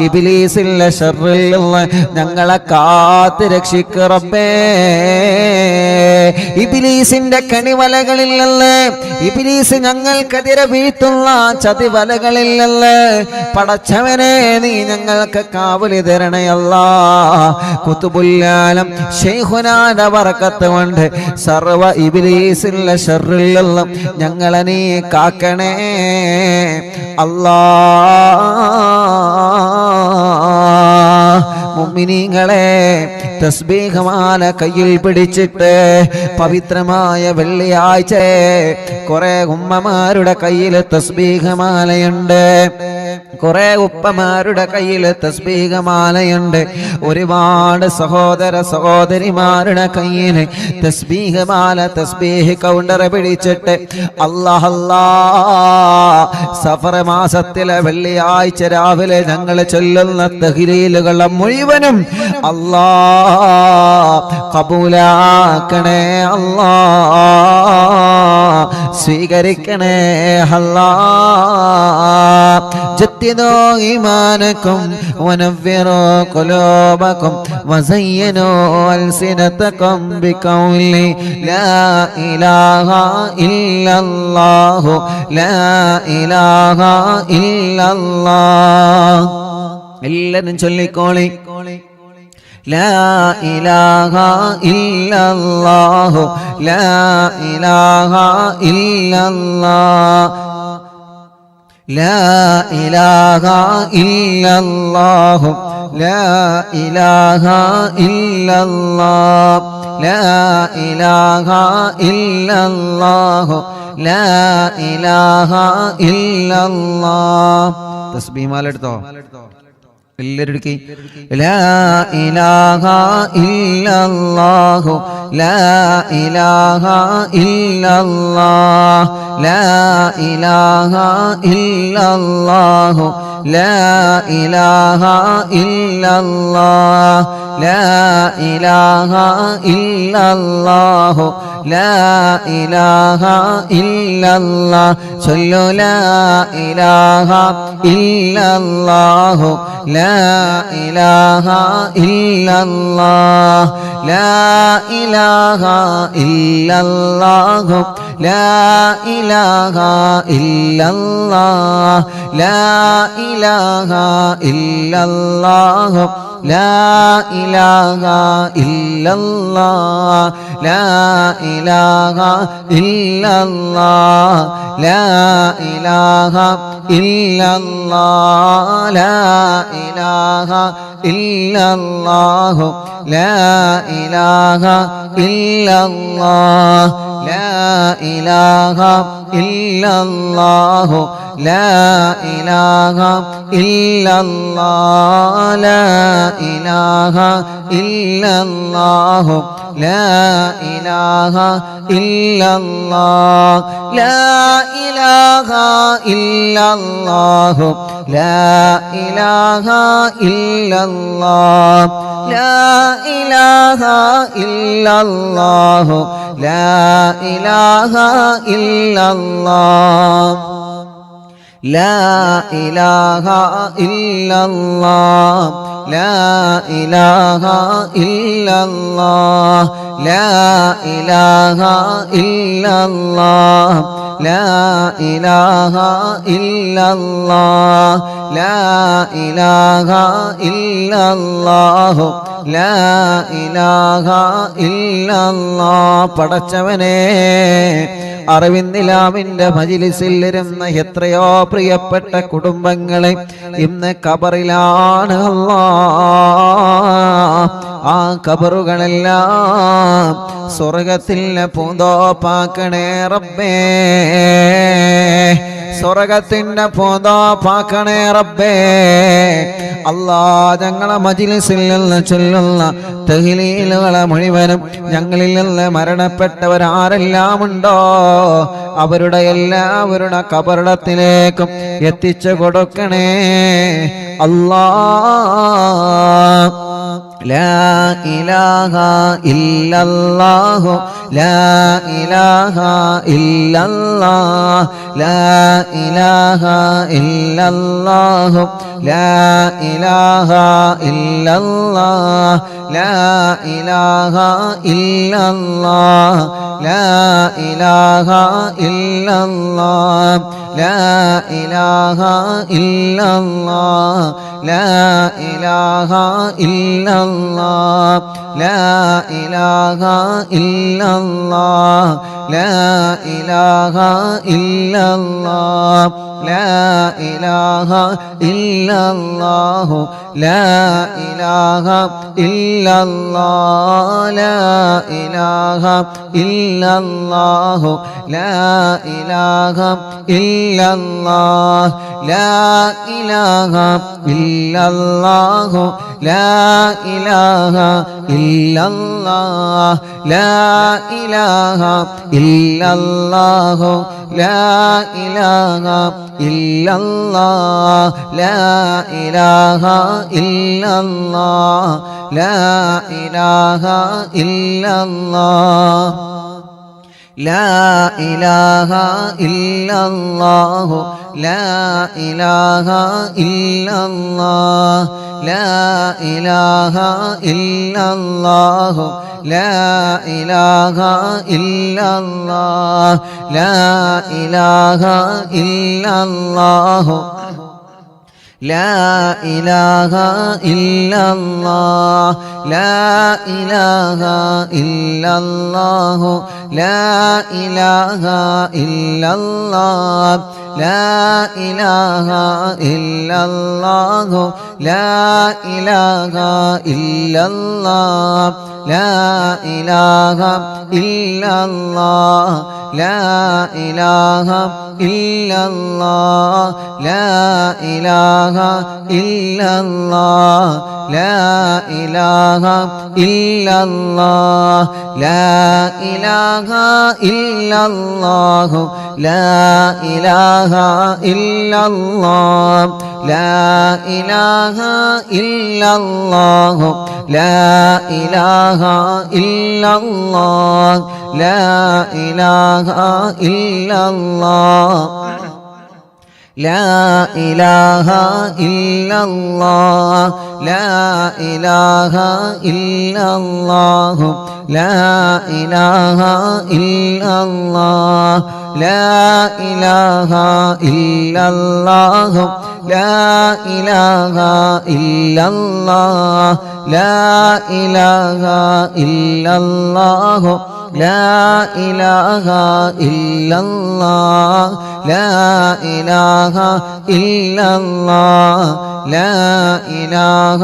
ഇബ്ലീസിന്റെ ഷർറിൽ നിന്ന് ഞങ്ങളെ കാത്ത് രക്ഷിക്ക് റബ്ബേ. ഇബ്ലീസിന്റെ കണിവലകളിൽ നിന്ന്, ഇബ്ലീസ് ഞങ്ങൾക്കെതിരെ വീഴ്ത്തുന്ന ചതിവലകളിൽ നിന്ന് പടച്ചവനെ നീ ഞങ്ങൾക്ക് കാവലി തരണേ അല്ലാ. ഖുതുബുൽ-ആലം ശൈഖുനാന്റെ ബറക്കത്ത് കൊണ്ട് സർവ ഇബ്ലീസിന്റെ ശർറിൽ നിന്നും ഞങ്ങളെ നീ കാക്കണേ അല്ലാ. മുഅ്മിനീങ്ങളെ, തസ്ബീഹ് മാല കയ്യിൽ പിടിച്ചിട്ട് പവിത്രമായ വെള്ളിയാഴ്ച കുറെ ഉമ്മമാരുടെ കയ്യിൽ തസ്ബീഹ് മാലയുണ്ട്, കുറെ ഉപ്പമാരുടെ കയ്യിൽ തസ്ബീഹ് മാലയുണ്ട്, ഒരുപാട് സഹോദര സഹോദരിമാരുടെ കയ്യിൽ തസ്ബീഹ് മാല, തസ്ബീഹ് കൗണ്ടർ പിടിച്ചിട്ട് അല്ലാഹ് അല്ലാഹ് സഫർ മാസത്തിലെ വെള്ളിയാഴ്ച രാവിലെ ഞങ്ങൾ ചൊല്ലുന്ന തഹ്ലീലുകളെ മുഴുവനും അല്ലാഹ് കബൂലാക്കണേ അല്ലാഹ്, സ്വീകരിക്കണേ അല്ലാഹ്. ജദ്ദിദൂ ഈമാനകും വനവ്വിറൂ ഖുലൂബകും വസയ്യിനൂ അൽസിനതകും ബിഖൗലി ലാ ഇലാഹ ഇല്ലല്ലാഹു ലാ ഇലാഹ ഇല്ലല്ലാഹ്. എല്ലാവരും ചൊല്ലിക്കോളി, ലാ ഇലാഹ ഇല്ലല്ലാഹു ലാ ഇലാഹ ഇല്ലല്ലാഹ് ലാ ഇലാഹ ഇല്ലല്ലാഹു ലാ ഇലാഹ ഇല്ലല്ലാഹ് ലാ ഇലാഹ ഇല്ലല്ലാഹു ലാ ഇലാഹ ഇല്ലല്ലാഹ്. തസ്ബീഹ് മാല എടുത്തോ എല്ലാവരും? ലാ ഇലാഹ ഇല്ലല്ലാഹു ലാ ഇലാഹ ഇല്ലല്ലാഹ് ലാ ഇലാഹ ഇല്ലല്ലാഹു ലാ ഇലാഹ ഇല്ലല്ലാഹ് ലാ ഇലാഹ ഇല്ലല്ലാഹു ലാ ഇലാഹ ഇല്ലല്ലാഹ്. ചൊല്ലു ലാ ഇലാഹ ഇല്ലല്ലാഹു ലാ ഇലാഹ ഇല്ലല്ലാഹ് ലാ ഇലാഹ ഇല്ലല്ലാഹു ലാ ഇലാഹ ഇല്ലല്ലാഹ് ലാ ഇലാഹ ഇല്ലല്ലാഹു ലാ ഇലാഹ ഇല്ലല്ലാഹ് ലാ ഇലാഹ ഇല്ലല്ലാഹ് ലാ ഇലാഹ ഇല്ലല്ലാഹ് ലാ ഇലാഹ ഇല്ലല്ലാഹു ലാ ഇലാഹ ഇല്ലല്ലാഹ് ലാ ഇലാഹ ഇല്ലല്ലാഹു ലാ ഇലാഹ ഇല്ലല്ലാഹ് ലാ ഇലാഹ ഇല്ലല്ലാഹു ലാ ഇലാഹ ഇല്ലല്ലാഹ് ലാ ഇലാഹ ഇല്ലല്ലാഹു ലാ ഇലാഹ ഇല്ലല്ലാഹ് ലാ ഇലാഹ ഇല്ലല്ലാഹു ലാ ഇലാഹ ഇല്ലല്ലാഹ് ലാ ഇലാഹ ഇല്ലല്ലാഹ് ലാ ഇലാഹ ഇല്ലല്ലാഹ് ലാ ഇലാഹ ഇല്ലല്ലാഹ് ലാ ഇലാഹ ഇല്ലല്ലാഹ് ലാ ഇലാഹ ഇല്ലല്ലാഹു ലാ ഇലാഹ ഇല്ലല്ലാഹ്. പടച്ചവനെ, അറിവിന്ദിലാവിന്റെ മജ്‌ലിസിൽ ഇരുന്ന എത്രയോ പ്രിയപ്പെട്ട കുടുംബങ്ങളെ ഇന്ന് ഖബറിലാണ് അല്ലാഹ്. ആ ഖബറുകളെല്ലാം സ്വർഗത്തിലെ പൂന്തോപ്പാക്കണേ റബ്ബേ, സ്വർഗത്തിന്റെ പൂന്തോപ്പാക്കണേ റബ്ബേ. അല്ലാ, ഞങ്ങളെ മജ്‌ലിസിൽ നിന്ന് ചൊല്ലുന്ന തഹ്ലീലുകളെ മുഴുവനും ഞങ്ങളിൽ നിന്ന് മരണപ്പെട്ടവരാരെല്ലാം ഉണ്ടോ അവരുടെ എല്ലാവരുടെ കബറിടത്തിലേക്കും എത്തിച്ചു കൊടുക്കണേ അല്ലാഹ്. ലാ ഇലാഹ ഇല്ലല്ലാഹു ലാ ഇലാഹ ഇല്ലല്ലാഹ് ലാ ഇലാഹ ഇല്ലല്ലാഹു ലാ ഇലാഹ ഇല്ലല്ലാഹ് ലാ ഇലാഹ ഇല്ലല്ലാഹ് ലാ ഇലാഹ ഇല്ലല്ലാഹ് ലാ ഇലാഹ ഇല്ലല്ലാഹ് ലാ ഇലാഹ ഇല്ലല്ലാഹ് ലാ ഇലാഹ ഇല്ലല്ലാഹ് ലാ ഇലാഹ ഇല്ലല്ലാഹ് ലാ ഇലാഹ ഇല്ലല്ലാഹു ലാ ഇലാഹ ഇല്ലല്ലാഹ് ലാ ഇലാഹ ഇല്ലല്ലാഹു ലാ ഇലാഹ ഇല്ലല്ലാഹ് ലാ ഇലാഹ ഇല്ലല്ലാഹു ലാ ഇലാഹ ഇല്ലല്ലാഹ് ലാ ഇലാഹ ഇല്ലല്ലാഹു ലാ ഇലാഹ ഇല്ലല്ലാഹ് ലാ ഇലാഹ ഇല്ലല്ലാഹ് ലാ ഇലാഹ ഇല്ലല്ലാഹ് ലാ ഇലാഹ ഇല്ലല്ലാഹു ലാ ഇലാഹ ഇല്ലല്ലാഹ് ലാ ഇലാഹ ഇല്ലല്ലാഹു ലാ ഇലാഹ ഇല്ലല്ലാഹ് ലാ ഇലാഹ ഇല്ലല്ലാഹു ലാ ഇലാഹ ഇല്ലല്ലാഹ് ലാ ഇലാഹ ഇല്ലല്ലാഹു ലാ ഇലാഹ ഇല്ലല്ലാഹ് ലാ ഇലാഹ ഇല്ലല്ലാഹു ലാ ഇലാഹ ഇല്ലല്ലാഹ് ലാ ഇലാഹ ഇല്ലല്ലാഹ് ലാ ഇലാഹ ഇല്ലല്ലാഹ് ലാ ഇലാഹ ഇല്ലല്ലാഹ് ലാ ഇലാഹ ഇല്ലല്ലാഹ് ലാ ഇലാഹ ഇല്ലല്ലാഹു ലാ ഇലാഹ ഇല്ലല്ലാഹ് ലാ ഇലാഹ ഇല്ലല്ലാഹു ലാ ഇലാഹ ഇല്ലല്ലാഹ് ലാ ഇലാഹ ഇല്ലല്ലാഹ് ലാ ഇലാഹ ഇല്ലല്ലാഹ് ലാ ഇലാഹ ഇല്ലല്ലാഹു ലാ ഇലാഹ ഇല്ലല്ലാഹ് ലാ ഇലാഹ ഇല്ലല്ലാഹു ലാ ഇലാഹ ഇല്ലല്ലാഹ് ലാ ഇലാഹ ഇല്ലല്ലാഹു ലാ ഇലാഹ ഇല്ലല്ലാഹ് ലാ ഇലാഹ ഇല്ലല്ലാഹ് ലാ ഇലാഹ ഇല്ലല്ലാഹ് ലാ ഇലാഹ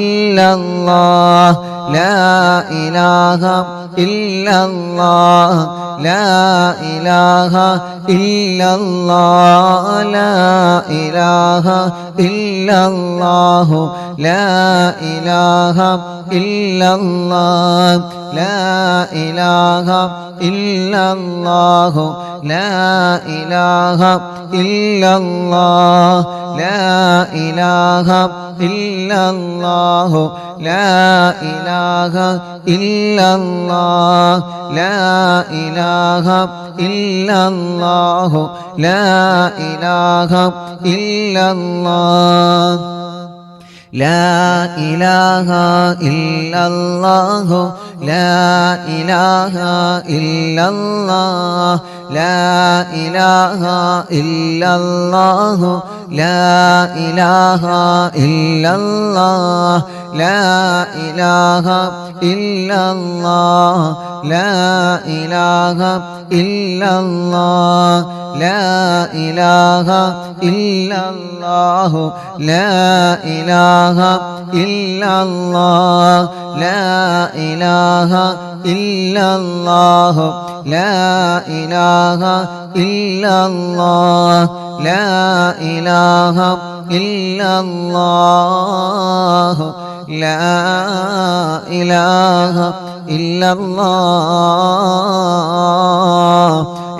ഇല്ലല്ലാഹ് ലാ ഇലാഹ ഇല്ലല്ലാഹ് ലാ ഇലാഹ ഇല്ലല്ലാഹു ലാ ഇലാഹ ഇല്ലല്ലാഹ് ലാ ഇലാഹ ഇല്ലല്ലാഹു ലാ ഇലാഹ ഇല്ലല്ലാഹ് ലാ ഇലാഹ ഇല്ലല്ലാഹു ലാ ഇലാഹ ഇല്ലല്ലാഹ് ലാ ഇലാഹ ഇല്ലല്ലാഹു ലാ ഇലാഹ ഇല്ലല്ലാഹ് ലാ ഇലാഹ ഇല്ലല്ലാഹു ലാ ഇലാഹ ഇല്ലല്ലാഹ് ലാ ഇലാഹ ഇല്ലല്ലാഹു ലാ ഇലാഹ ഇല്ലല്ലാഹ് ലാ ഇലാഹ ഇല്ലല്ലാഹ് ലാ ഇലാഹ ഇല്ലല്ലാഹ് ലാ ഇലാഹ ഇല്ലല്ലാഹു ലാ ഇലാഹ ഇല്ലല്ലാഹ് ലാ ഇലാഹ ഇല്ലല്ലാഹു ലാ ഇലാഹ ഇല്ലല്ലാഹ് ലാ ഇലാഹ ഇല്ലല്ലാഹു ലാ ഇലാഹ ഇല്ലല്ലാഹ്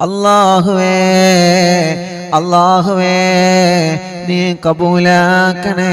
അല്ലാഹുവേ അല്ലാഹുവേ നീ കബൂലാക്കണേ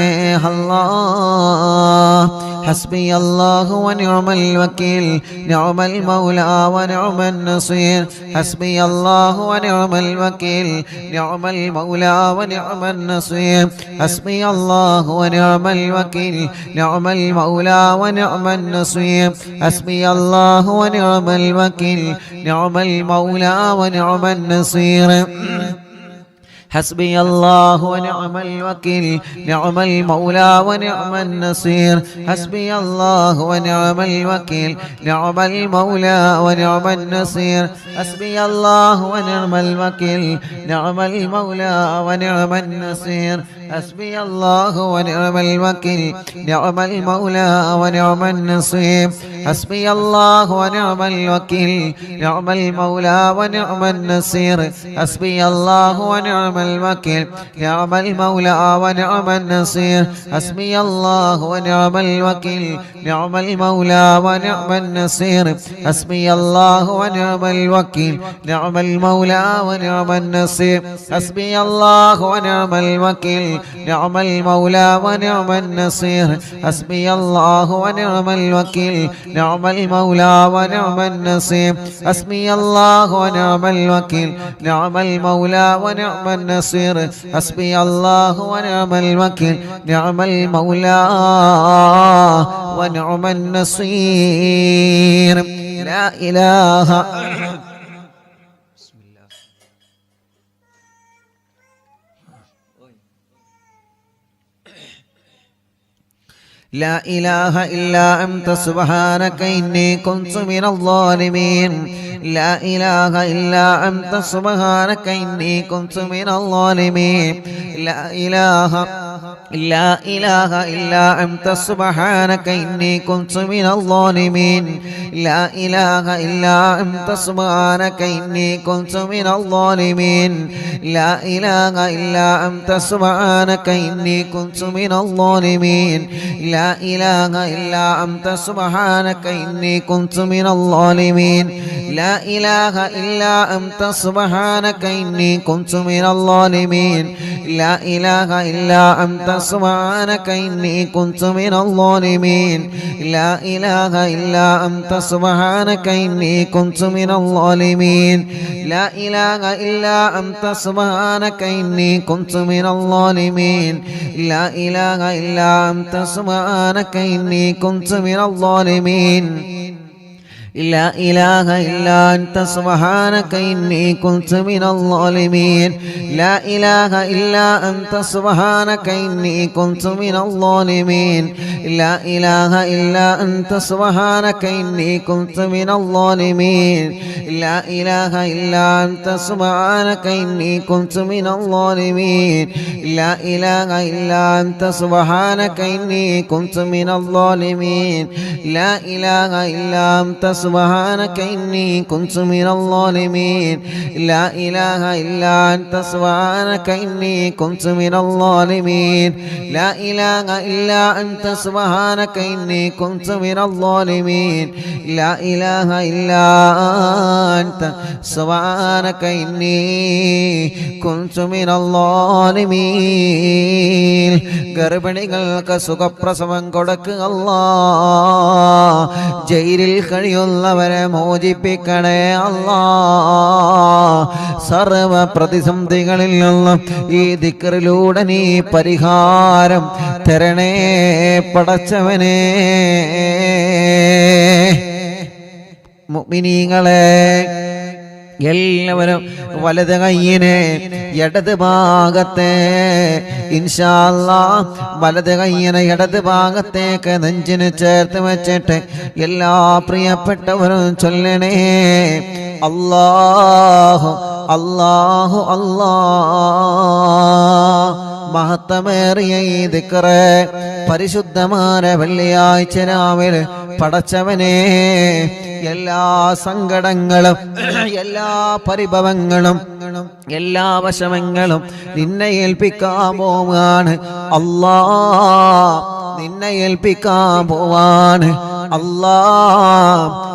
അല്ലാഹ്. حسبي الله ونعم الوكيل نعم المولى ونعم النصير حسبي الله ونعم الوكيل نعم المولى ونعم النصير حسبي الله ونعم الوكيل نعم المولى ونعم النصير حسبي الله ونعم الوكيل نعم المولى ونعم النصير حسبي الله ونعم الوكيل نعم المولى ونعم النصير حسبي الله ونعم الوكيل نعم المولى ونعم النصير حسبي الله ونعم الوكيل نعم المولى ونعم النصير حسبي الله ونعم الوكيل نعم المولى ونعم النصير حسبي الله ونعم الوكيل نعم المولى ونعم النصير حسبي الله ونعم الوكيل نعم المولى ونعم النصير حسبي الله ونعم الوكيل نعم المولى ونعم النصير حسبي الله ونعم الوكيل نعم المولى ونعم النصير حسبي الله ونعم الوكيل نعم المولى ونعم النصير حسبي الله ونعم الوكيل نعم المولى ونعم النصير حسبي الله ونعم الوكيل نعم المولى ونعم النصير حسبي الله ونعم الوكيل نعم المولى ونعم النصير لا إله لا إله إلا أنت سبحانك إني كنت من الظالمين لا إله إلا أنت سبحانك إني كنت من الظالمين لا إله إلا أنت سبحانك إني كنت من الظالمين لا إله إلا أنت سبحانك إني كنت من الظالمين لا إله إلا أنت سبحانك إني كنت من الظالمين لا إله إلا أنت سبحانك إني كنت من الظالمين لا إله إلا أنت سبحانك إني كنت من الظالمين لا إله إلا أنت سبحانك إني كنت من الظالمين لا إله إلا أنت سبحانك إني كنت من الظالمين لا إله إلا أنت سبحانك إني كنت من الظالمين لا إله إلا أنت سبحانك إني كنت من الظالمين لا إله إلا أنت سبحانك إني كنت من الظالمين لا إله إلا أنت سبحانك إني كنت من الظالمين لا إله إلا أنت سبحانك إني كنت من الظالمين لا إله إلا أنت سبحانك إني كنت من الظالمين لا إله إلا أنت سبحانك إني كنت من الظالمين لا إله إلا أنت سبحانك إني كنت من الظالمين لا إله إلا أنت سبحانك إني كنت من الظالمين لا إله إلا أنت سبحانك إني كنت من الظالمين لا إله إلا أنت سبحانك إني كنت من الظالمين ഗർഭിണികൾക്ക് സുഖപ്രസവം കൊടുക്കുക അല്ലാഹ് ജയിലിൽ കഴിയുന്നവരെ മോചിപ്പിക്കണേ അല്ലാഹ് സർവ പ്രതിസന്ധികളിൽ നിന്നും ഈ ദിക്റിലൂടെ നീ പരിഹാരം തരണേ പടച്ചവനേ മുഅ്മിനീങ്ങളെ എല്ലാവരും വലത് കയ്യിനെ ഇടത് ഭാഗത്തെ ഇൻഷാ അല്ലാഹ് വലത് കയ്യിനെ ഇടത് ഭാഗത്തേക്ക് നെഞ്ചിന് ചേർത്ത് വെച്ചിട്ട് എല്ലാ പ്രിയപ്പെട്ടവരും ചൊല്ലണേ അല്ലാഹു അല്ലാഹു അല്ലാഹ് മഹത്തമേറിയ ഈ ദിക്റ് പരിശുദ്ധമായ വെള്ളിയാഴ്ച രാവിലെ പടച്ചവനെ എല്ലാ സങ്കടങ്ങളും എല്ലാ പരിഭവങ്ങളും എല്ലാ വശമങ്ങളും നിന്നെ ഏൽപ്പിക്കാൻ പോവാണ് അല്ലാഹ് നിന്നെ ഏൽപ്പിക്കാൻ പോവാണ് അല്ലാഹ്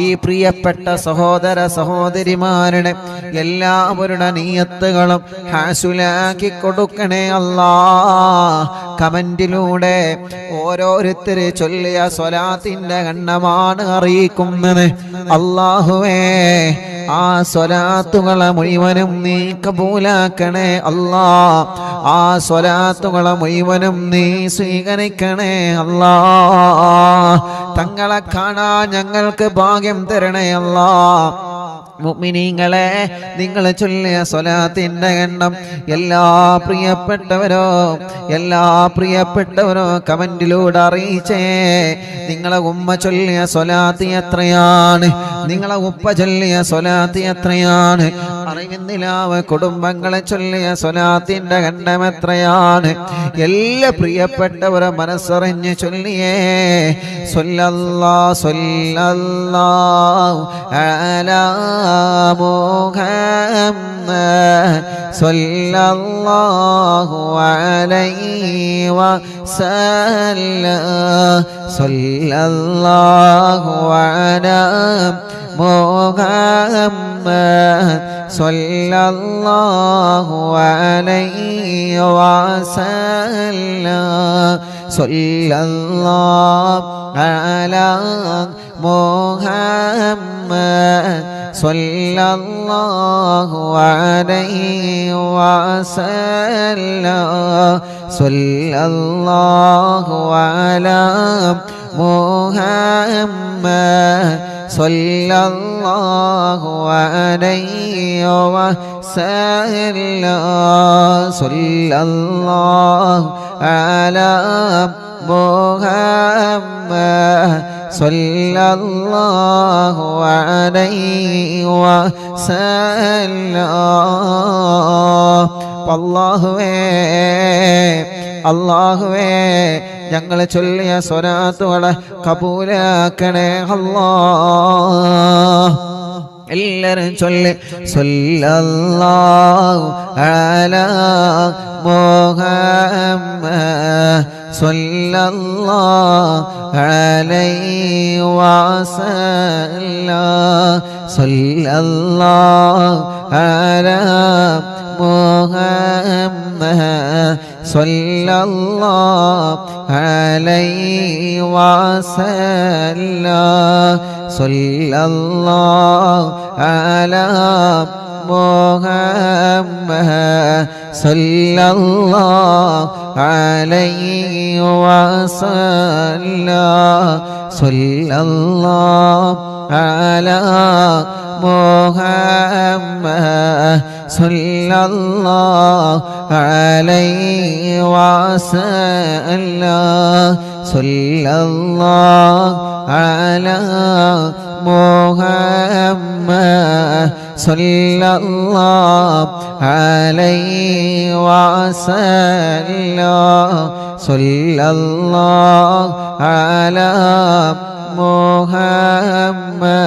ഈ പ്രിയപ്പെട്ട സഹോദര സഹോദരിമാരുടെ എല്ലാവരുടെ നിയത്തുകളും ഹാസുലാക്കി കൊടുക്കണേ അല്ലാ. കമന്റിലൂടെ ഓരോരുത്തര് ചൊല്ലിയ സ്വലാത്തിന്റെ എണ്ണമാണ് അറിയിക്കുന്നത്. അല്ലാഹുവേ, ആ സ്വലാത്തുകളെ മുഴുവനും നീ കബൂലാക്കണേ അല്ലാ. ആ സ്വലാത്തുകളെ മുഴുവനും നീ സ്വീകരിക്കണേ അല്ലാ. തങ്ങളെ കാണാൻ ഞങ്ങൾക്ക് ഭാഗ്യം തരണേ അല്ലാ. മുഅ്മിനീങ്ങളെ, നിങ്ങൾ ചൊല്ലിയ സ്വലാത്തിന്റെ എണ്ണം എല്ലാ പ്രിയപ്പെട്ടവരോ കമന്റിലൂടെ അറിയിച്ചേ. നിങ്ങളെ ഉമ്മ ചൊല്ലിയ സ്വലാത്ത് എത്രയാണ്? നിങ്ങളെ ഉപ്പ ചൊല്ലിയ സ്വലാത്ത് എത്രയാണ്? അറിവിന്നിലാവ് കുടുംബങ്ങളെ ചൊല്ലിയ സ്വലാത്തിന്റെ എണ്ണം എത്രയാണ്? എല്ലാ പ്രിയപ്പെട്ടവരും മനസ്സറിഞ്ഞ് ചൊല്ലിയേ. സ്വല്ലല്ലാഹു അലാ മുഹമ്മദ് സ്വല്ലല്ലാഹു അലൈഹി വസല്ലം. സ്വല്ലല്ലാഹു അലാ മുഹമ്മദ് സ്വല്ലല്ലാഹു അലൈഹി വസല്ലം. സ്വല്ലല്ലാഹു അലാ മുഹമ്മദ് സ്വല്ലല്ലാഹു അലൈഹി വസല്ലം. സ്വല്ലല്ലാഹു അലാ മുഹമ്മദ് സ്വല്ലല്ലാഹു അലൈഹി വസല്ലം. സ്വല്ലല്ലാഹു അലാ മുഹമ്മദ് സ്വല്ലല്ലാഹു അലൈഹി വസല്ലം. അല്ലാഹുവേ, ഞങ്ങൾ ചൊല്ലിയ സ്വലാത്തുകളെ കബൂലാക്കണേ അല്ലാഹ്. എല്ലാരും ചൊല്ലി സ്വല്ലല്ലാഹു അലാ മുഹമ്മദ് സ്വല്ലല്ലാഹു അലൈഹി വസല്ലം. സ്വല്ലല്ലാഹു അലാ മുഹമ്മദ് സ്വല്ലല്ലാഹു അലൈഹി വസല്ലം. സ്വല്ലല്ലാഹു അലാ മുഹമ്മദ് സ്വല്ലല്ലാഹു അലൈഹി വസല്ലം. സ്വല്ലല്ലാഹു അലാ മുഹമ്മദ് സ്വല്ലല്ലാഹു അലൈഹി വസല്ലം. സ്വല്ലല്ലാഹു അലാ മുഹമ്മദ് സ്വല്ലല്ലാഹു അലൈഹി വസല്ലം. സ്വല്ലല്ലാഹു അലാ മുഹമ്മദ്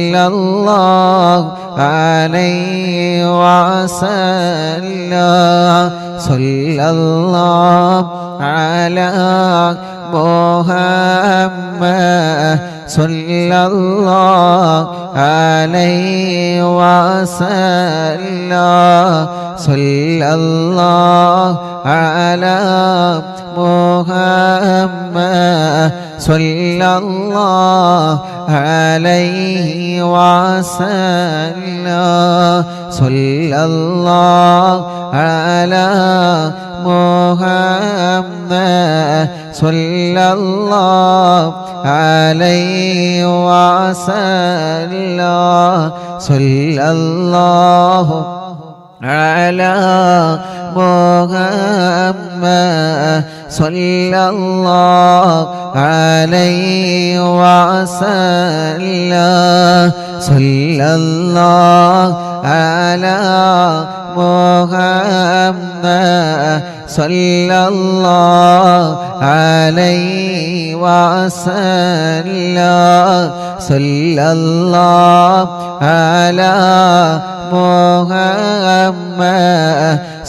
സ്വല്ലല്ലാഹു അലൈഹി വസല്ലം. സ്വല്ലല്ലാഹു അലാ മുഹമ്മദ് സ്വല്ലല്ലാഹു അലൈഹി വസല്ലം. സ്വല്ലല്ലാഹു അലാ മുഹമ്മദ് സ്വല്ലല്ലാഹു അലൈഹി വസല്ലം. സ്വല്ലല്ലാഹു അലാ മുഹമ്മദ് സ്വല്ലല്ലാഹു അലൈഹി വസല്ലം. സ്വല്ലല്ലാഹു അലാ മുഹമ്മദ് സ്വല്ലല്ലാഹു അലൈഹി വസല്ലം. സ്വല്ലല്ലാഹു അലാ മുഹമ്മദ് സ്വല്ലല്ലാഹു അലൈഹി വസല്ലം. സ്വല്ലല്ലാഹു അലാ മുഹമ്മദ്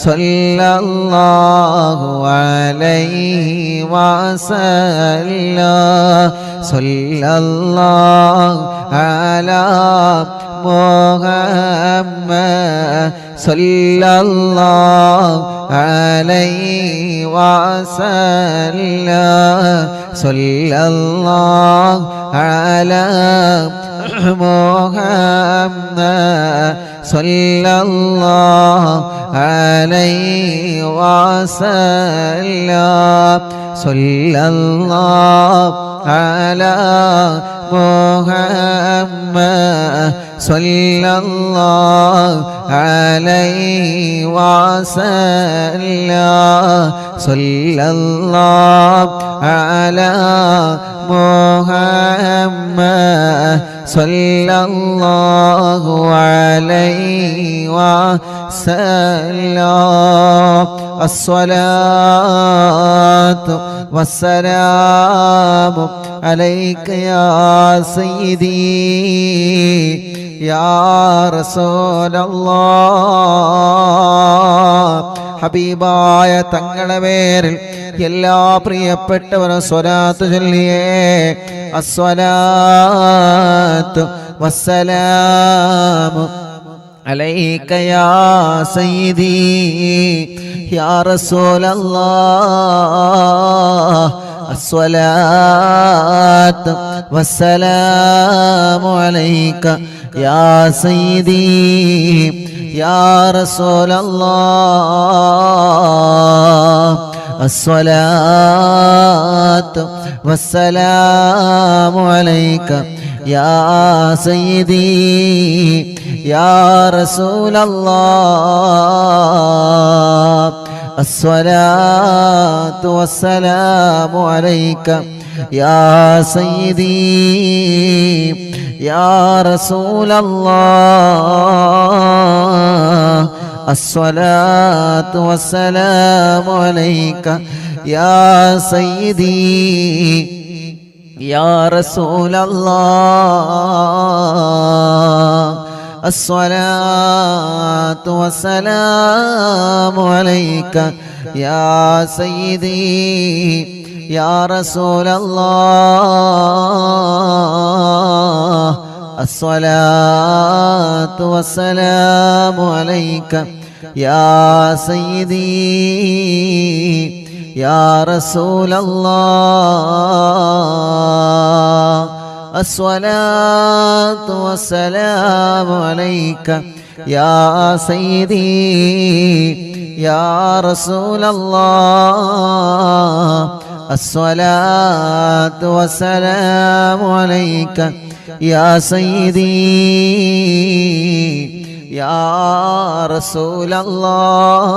സല്ലല്ലാഹു അലൈഹി വസല്ലം സല്ലല്ലാഹു അലാ മുഹമ്മദ് സല്ലല്ലാഹു അലൈഹി വസല്ലം സല്ലല്ലാഹു അലാ മുഹമ്മദ് സല്ലല്ലാഹു അലൈഹി വസല്ലം സല്ലല്ലാഹു അലാ മുഹമ്മദ് സല്ലല്ലാഹു അലൈഹി വസല്ലം സല്ലല്ലാഹു അലാ മുഹമ്മദ് സല്ലല്ലാഹു അലൈഹി വസല്ലം അസ്സലാത്തു വസ്സലാമു അലൈക യാ സയ്യിദി യാ റസൂലല്ലാഹ് ഹബീബായ തങ്ങളുടെ പേരിൽ എല്ലാ പ്രിയപ്പെട്ടവരും സ്വലാത്ത് ചൊല്ലിയേ അസ്സലാത്തു വസ്സലാമു അലൈക യാ സയ്യിദി യാ റസൂലല്ലാഹ് അസ്സലാത്തു വസ്സലാമു അലൈക യാ സയ്യിദി യാ റസൂലല്ലാഹ് അസ്സലാത്തു വസ്സലാമു അലൈക യാ സയ്യിദി യാ റസൂലല്ലാഹ് അസ്സലാത്തു വസ്സലാമു അലൈക യാ സയ്യിദി യാ റസൂലല്ലാഹ് അസ്സലാത്തു വസ്സലാമു അലൈക യാ സയ്യിദി യാ റസൂലല്ലാഹ് അസ്സലാത്തു വസ്സലാമു അലൈക യാ സയ്യിദി യാ റസൂലല്ലാഹ് അസ്സലാത്തു വസ്സലാമു അലൈക യാ സയ്യിദി യാ റസൂലല്ലാഹ് الصلاة والسلام عليك يا سيدي يا رسول الله الصلاة والسلام عليك يا سيدي يا رسول الله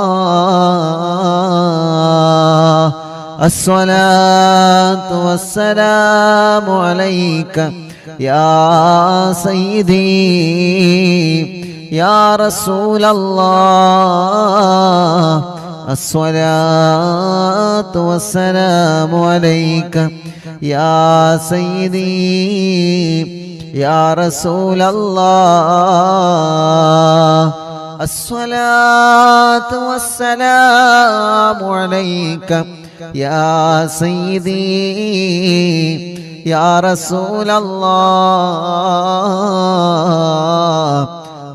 الصلاة والسلام عليك يا سيدي يا رسول الله الصلاة والسلام عليك يا سيدي يا رسول الله الصلاة والسلام عليك يا سيدي يا رسول الله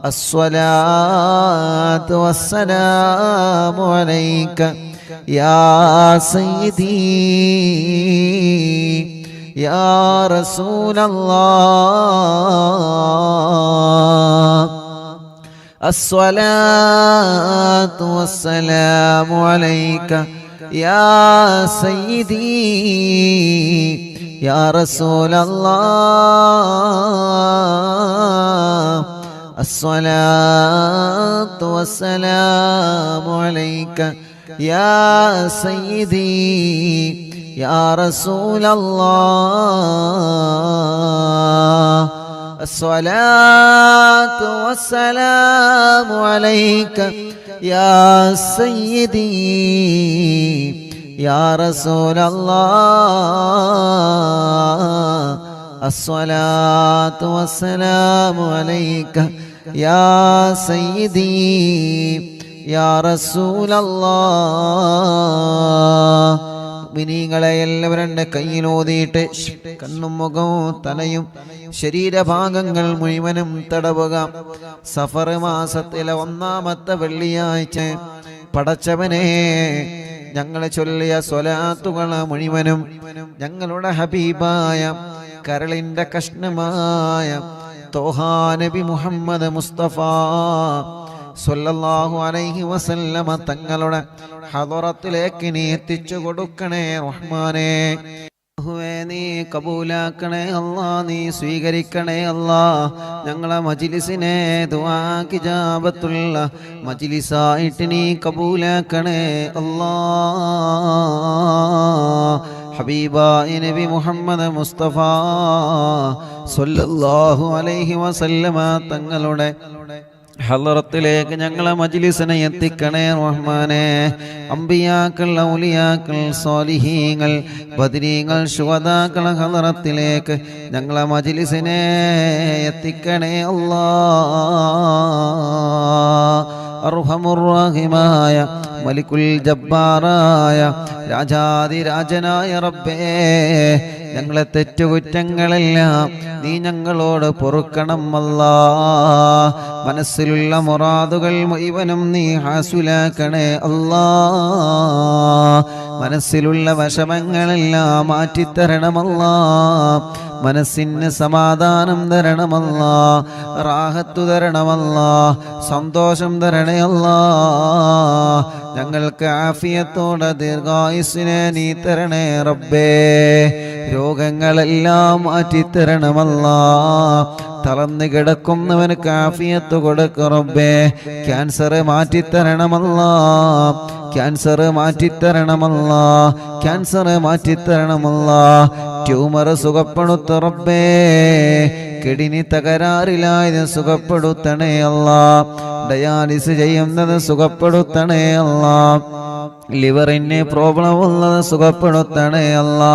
الصلاة والسلام عليك يا سيدي يا رسول الله الصلاة والسلام عليك يا سيدي يا رسول الله الصلاة والسلام عليك يا سيدي يا رسول الله الصلاة والسلام عليك يا سيدي يا رسول الله الصلاة والسلام عليك يا سيدي യാ റസൂലല്ലാഹ്. മുഅ്മിനീങ്ങളെ എല്ലാവരും കയ്യിലോതിയിട്ട് കണ്ണും മുഖവും തലയും ശരീരഭാഗങ്ങൾ മുഴുവനും തടവുക. സഫർ മാസത്തിലെ 1-ാമത്തെ വെള്ളിയാഴ്ച പടച്ചവനെ ഞങ്ങളെ ചൊല്ലിയ സ്വലാത്തുകൾ മുഴുവനും ഞങ്ങളുടെ ഹബീബായ കരളിന്റെ കഷ്ണമായ തോഹാ നബി മുഹമ്മദ് മുസ്തഫ സ്വല്ലല്ലാഹു അലൈഹി വസല്ലമ തങ്ങളുടെ ഹദറത്തിലേക്ക് നീ എത്തിച്ചു കൊടുക്കണേ റഹ്മാനേ. നീ കബൂലാക്കണേ അല്ലാ, നീ സ്വീകരിക്കണേ അല്ലാ. ഞങ്ങളെ മജ്ലിസിനെ ദുആക്ക് ഇജാബത്തുള്ള മജ്ലിസായിട്ട് നീ കബൂലാക്കണേ അല്ലാ. ഹബീബായ നബി മുഹമ്മദ് മുസ്തഫ സ്വല്ലല്ലാഹു അലൈഹി വസല്ലമ തങ്ങളുടെ ഹളറത്തിലേക്ക് ഞങ്ങളെ മജ്ലിസിനെ എത്തിക്കണേ റഹ്മാനേ. അംബിയാക്കൾ, ഔലിയാക്കൾ, സ്വാലിഹീങ്ങൾ, ബദരീങ്ങൾ, ശുഹദാക്കൾ ഹളറത്തിലേക്ക് ഞങ്ങളെ മജ്ലിസിനെ എത്തിക്കണേ അല്ലാഹ്. അർഹമുർ റഹീമായ മലിക്കുൽ ജബ്ബാറായ രാജാതിരാജനായ റബ്ബേ, ഞങ്ങളെ തെറ്റുകുറ്റങ്ങളെല്ലാം നീ ഞങ്ങളോട് പൊറുക്കണം അല്ലാ. മനസ്സിലുള്ള മുറാദുകൾ മുഴുവനും നീ ഹാസുലാക്കണേ അല്ലാ. മനസ്സിലുള്ള വിഷമങ്ങളെല്ലാം മാറ്റിത്തരണമല്ലാ. മനസ്സിന് സമാധാനം തരണമല്ലാ, റാഹത്തു തരണമല്ലാ, സന്തോഷം തരണേ അല്ലാ. ഞങ്ങൾക്ക് ആഫിയത്തോടെ ദീർഘായുസ്സിനെ നീ തരണേ റബ്ബേ. രോഗങ്ങളെല്ലാം മാറ്റിത്തരണമല്ലാ. തളർന്നു കിടക്കുന്നവന് ആഫിയത്ത് കൊടുക്ക് റബ്ബേ. ക്യാൻസർ മാറ്റിത്തരണമല്ലാ, ക്യാൻസർ മാറ്റിത്തരണമല്ലാ, ക്യാൻസർ മാറ്റിത്തരണമല്ലാ. ട്യൂമർ സുഖപ്പെടുത്ത റബ്ബേ. കിഡ്നി തകരാറിലായത് സുഖപ്പെടുത്തണേ അല്ലാ. ഡയാലിസ് ചെയ്യുന്നത് സുഖപ്പെടുത്തണേ അല്ലാ. ലിവറിന് പ്രോബ്ലം ഉള്ളത് സുഖപ്പെടുത്തണേ അല്ലാ.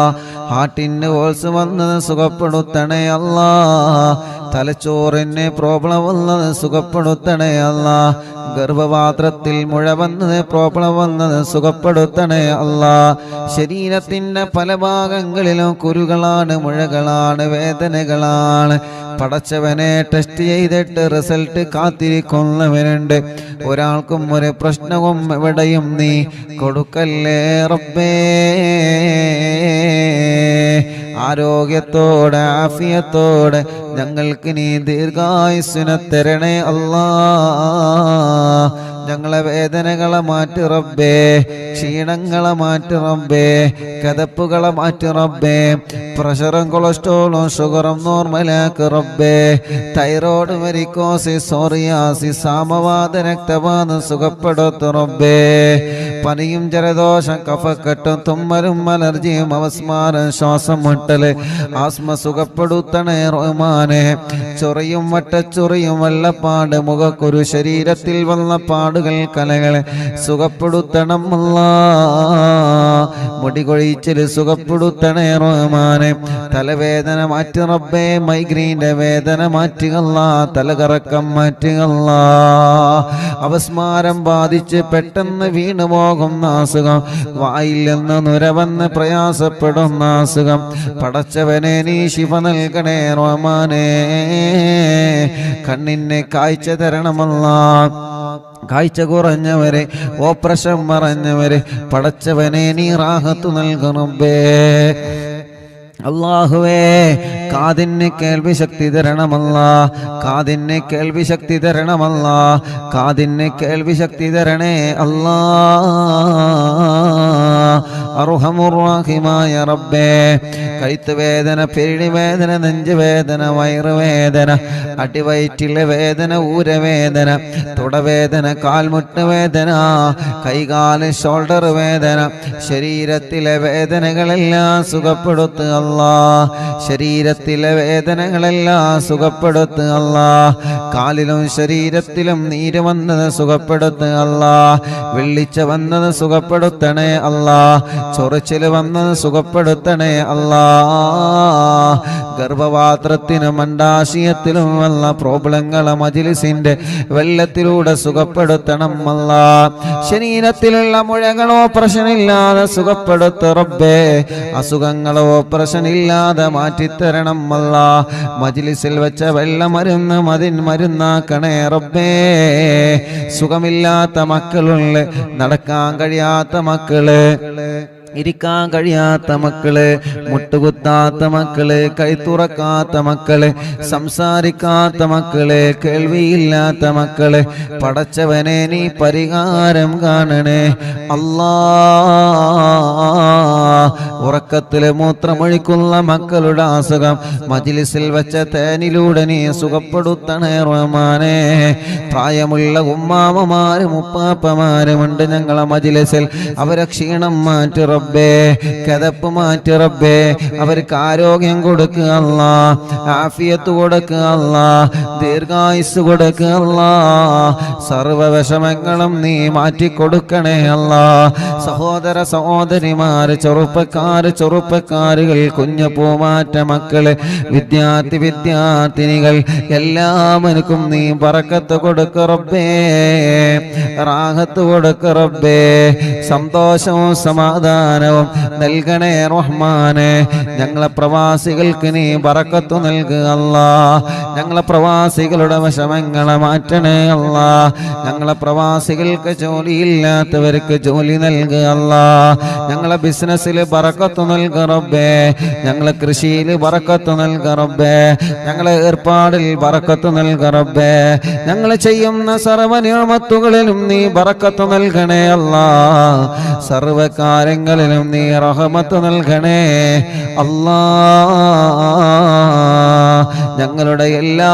ഹാർട്ടിന് ഹോൾസ് വന്നത് സുഖപ്പെടുത്തണേ അല്ലാ. തലച്ചോറിന് പ്രോബ്ലം ഉള്ളത് സുഖപ്പെടുത്തണേ അല്ലാ. ഗർഭപാത്രത്തിൽ മുഴ വന്നത് പ്രോബ്ലം വന്നത് സുഖപ്പെടുത്തണേ അല്ലാ. ശരീരത്തിൻ്റെ പല ഭാഗങ്ങളിലും കുരുകളാണ്, മുഴകളാണ്, വേദനകളാണ്. പടച്ചവനെ ടെസ്റ്റ് ചെയ്തിട്ട് റിസൾട്ട് കാത്തിരിക്കുന്നവരുണ്ട്. ഒരാൾക്കും ഒരു പ്രശ്നവും എവിടെയും നീ കൊടുക്കല്ലേ റബ്ബേ. ആരോഗ്യത്തോടെ ആഫിയത്തോടെ ഞങ്ങൾക്ക് നീ ദീർഘായുസ്സിനെ തരണേ അല്ലാ. ഞങ്ങളെ വേദനകളെ മാറ്റി റബ്ബേ, ക്ഷീണങ്ങളെ മാറ്റി റബ്ബേ, കതപ്പുകളെ മാറ്റി റബ്ബേ. പ്രഷറും കൊളസ്ട്രോളും ഷുഗറും നോർമലാക്ക് റബ്ബേ. തൈറോയ്ഡ്, വെരിക്കോസിസ്, സോറിയാസിസ്, സാമവാത, രക്തവാതം സുഖപ്പെടുത്തു റബ്ബേ. പനിയും ജലദോഷം കഫക്കെട്ടും തുമ്മലും അലർജിയും അവസ്മാരം ശ്വാസം മുട്ടല് ആസ്മ സുഖപ്പെടുത്തണേ റഹ്മാനെ. ചൊറിയും വട്ടച്ചൊറിയും വെള്ളപ്പാട് മുഖക്കുരു ശരീരത്തിൽ വന്ന പാടുകൾ കലകളെ സുഖപ്പെടുത്തണം അല്ലാ. മുടികൊഴിച്ചിൽ സുഖപ്പെടുത്തണേ റഹ്മാനെ. തലവേദന മാറ്റി റബ്ബേ. മൈഗ്രീൻ്റെ വേദന മാറ്റുകല്ല, തലകറക്കം മാറ്റുകല്ല. അവസ്മാരം ബാധിച്ച് പെട്ടെന്ന് വീണു പോകുന്ന അസുഖം, വായിൽ നിന്ന് നുരവന്ന് പ്രയാസപ്പെടുന്ന അസുഖം, പടച്ചവനെ നീ ശിഫ നൽകണേ റഹ്മാനേ. കണ്ണിന് കാഴ്ച തരണമല്ലാ. കാഴ്ച കുറഞ്ഞവരെ, ഓപ്പറേഷൻ മറഞ്ഞവരെ പടച്ചവനെ നീ റാഹത്ത് നൽകണമേ. അല്ലാഹുവേ, കാതിന് കേൾവി ശക്തി തരണമല്ലാ. കാതിന് കേൾവി ശക്തി തരണമല്ലാ. കാതിന് കേൾവി ശക്തി തരണേ അല്ലാ. അർഹമുർ റഹീമായ റബ്ബേ, കഴുത്ത് വേദന, പെരിടി വേദന, നെഞ്ച് വേദന, വയറുവേദന, അടിവയറ്റിലെ വേദന, ഊരവേദന, തുടവേദന, കാൽമുട്ട് വേദന, കൈകാല് ഷോൾഡർ വേദന, ശരീരത്തിലെ വേദനകളെല്ലാം സുഖപ്പെടുത്തു അല്ലാ. ശരീരത്തിലെ വേദനകളെല്ലാം സുഖപ്പെടുത്തു അല്ലാ. കാലിലും ശരീരത്തിലും നീര് വന്നത് സുഖപ്പെടുത്തു അല്ലാ. വെള്ളിച്ച വന്നത് സുഖപ്പെടുത്തണേ അല്ലാ. ചൊറിച്ചിൽ വന്നത് സുഖപ്പെടുത്തണേ അല്ലാ. ഗർഭപാത്രത്തിനും അണ്ഡാശയത്തിലും വല്ല പ്രോബ്ലങ്ങളെ മജ്‌ലിസിന്റെ വെള്ളത്തിലൂടെ സുഖപ്പെടുത്തണം അല്ലാ. ശരീരത്തിലുള്ള മുഴകളോ പ്രശ്നമില്ലാതെ സുഖപ്പെടുത്ത റബ്ബേ. അസുഖങ്ങളോ പ്രശ്നമില്ലാതെ മാറ്റിത്തരണം അല്ലാ. മജ്‌ലിസിൽ വെച്ച വെള്ളമരുന്ന് മരുന്നാക്കണേ റബ്ബേ. സുഖമില്ലാത്ത മക്കളുള്ള, നടക്കാൻ കഴിയാത്ത മക്കള്, ഇരിക്കാൻ കഴിയാത്ത മക്കള്, മുട്ടുകുത്താത്ത മക്കള്, കൈത്തുറക്കാത്ത മക്കള്, സംസാരിക്കാത്ത മക്കള്, കേൾവിയില്ലാത്ത മക്കള്, പടച്ചവനെ നീ പരിഹാരം കാണണേ അല്ലാ. ഉറക്കത്തില് മൂത്രമൊഴിക്കുന്ന മക്കളുടെ അസുഖം മജ്‌ലിസിൽ വെച്ച തേനിലൂടെ നീ സുഖപ്പെടുത്തണേ റഹ്മാനേ. പ്രായമുള്ള ഉമ്മാമമാരും ഉപ്പാപ്പമാരുമുണ്ട് ഞങ്ങളെ മജ്‌ലിസിൽ. അവരെ ക്ഷീണം മാറ്റി റബ്ബേ, കദപ്പ് മാറ്റി റബ്ബേ. അവർക്ക് ആരോഗ്യം കൊടുക്കുക അല്ലാ, ആഫിയത്ത് കൊടുക്കുക അല്ലാ, ദീർഘായുസ് കൊടുക്കുക അല്ലാ. സർവ്വ വിഷമങ്ങളും നീ മാറ്റിക്കൊടുക്കണേ അല്ലാ. സഹോദര സഹോദരിമാര്, ചെറുപ്പക്കാരുകൾ, കുഞ്ഞു പൂമാറ്റ മക്കള്, വിദ്യാർത്ഥിനികൾ എല്ലാവർക്കും നീ ബറക്കത്ത് കൊടുക്ക റബ്ബേ, റാഹത്ത് കൊടുക്ക റബ്ബേ. സന്തോഷവും സമാധാനവും നൽകണേ റഹ്മാനെ. ഞങ്ങളെ പ്രവാസികൾക്ക് നീ ബറക്കത്ത് നൽകുക അല്ലാ. ഞങ്ങളെ പ്രവാസികളുടെ വിഷമങ്ങളെ മാറ്റണേ അല്ലാ. ഞങ്ങളെ പ്രവാസികൾക്ക് ജോലിയില്ലാത്തവർക്ക് ജോലി നൽകുക അല്ലാ. ഞങ്ങളെ ബിസിനസ്സിൽ ബറക്കത്ത് നൽകുക റബ്ബേ. ഞങ്ങളെ കൃഷിയിൽ ബറക്കത്ത് നൽകുക റബ്ബേ. ഞങ്ങളെ ഏർപ്പാടിൽ ബറക്കത്ത് നൽകുക റബ്ബേ. ഞങ്ങൾ ചെയ്യുന്ന സർവ്വ നിഅമത്തുകളിലും നീ ബറക്കത്ത് നൽകണേ അല്ലാ. സർവ്വ കാര്യങ്ങളിലും നീ റഹ്മത്ത് നൽകണേ അല്ലാ. ഞങ്ങളുടെ എല്ലാ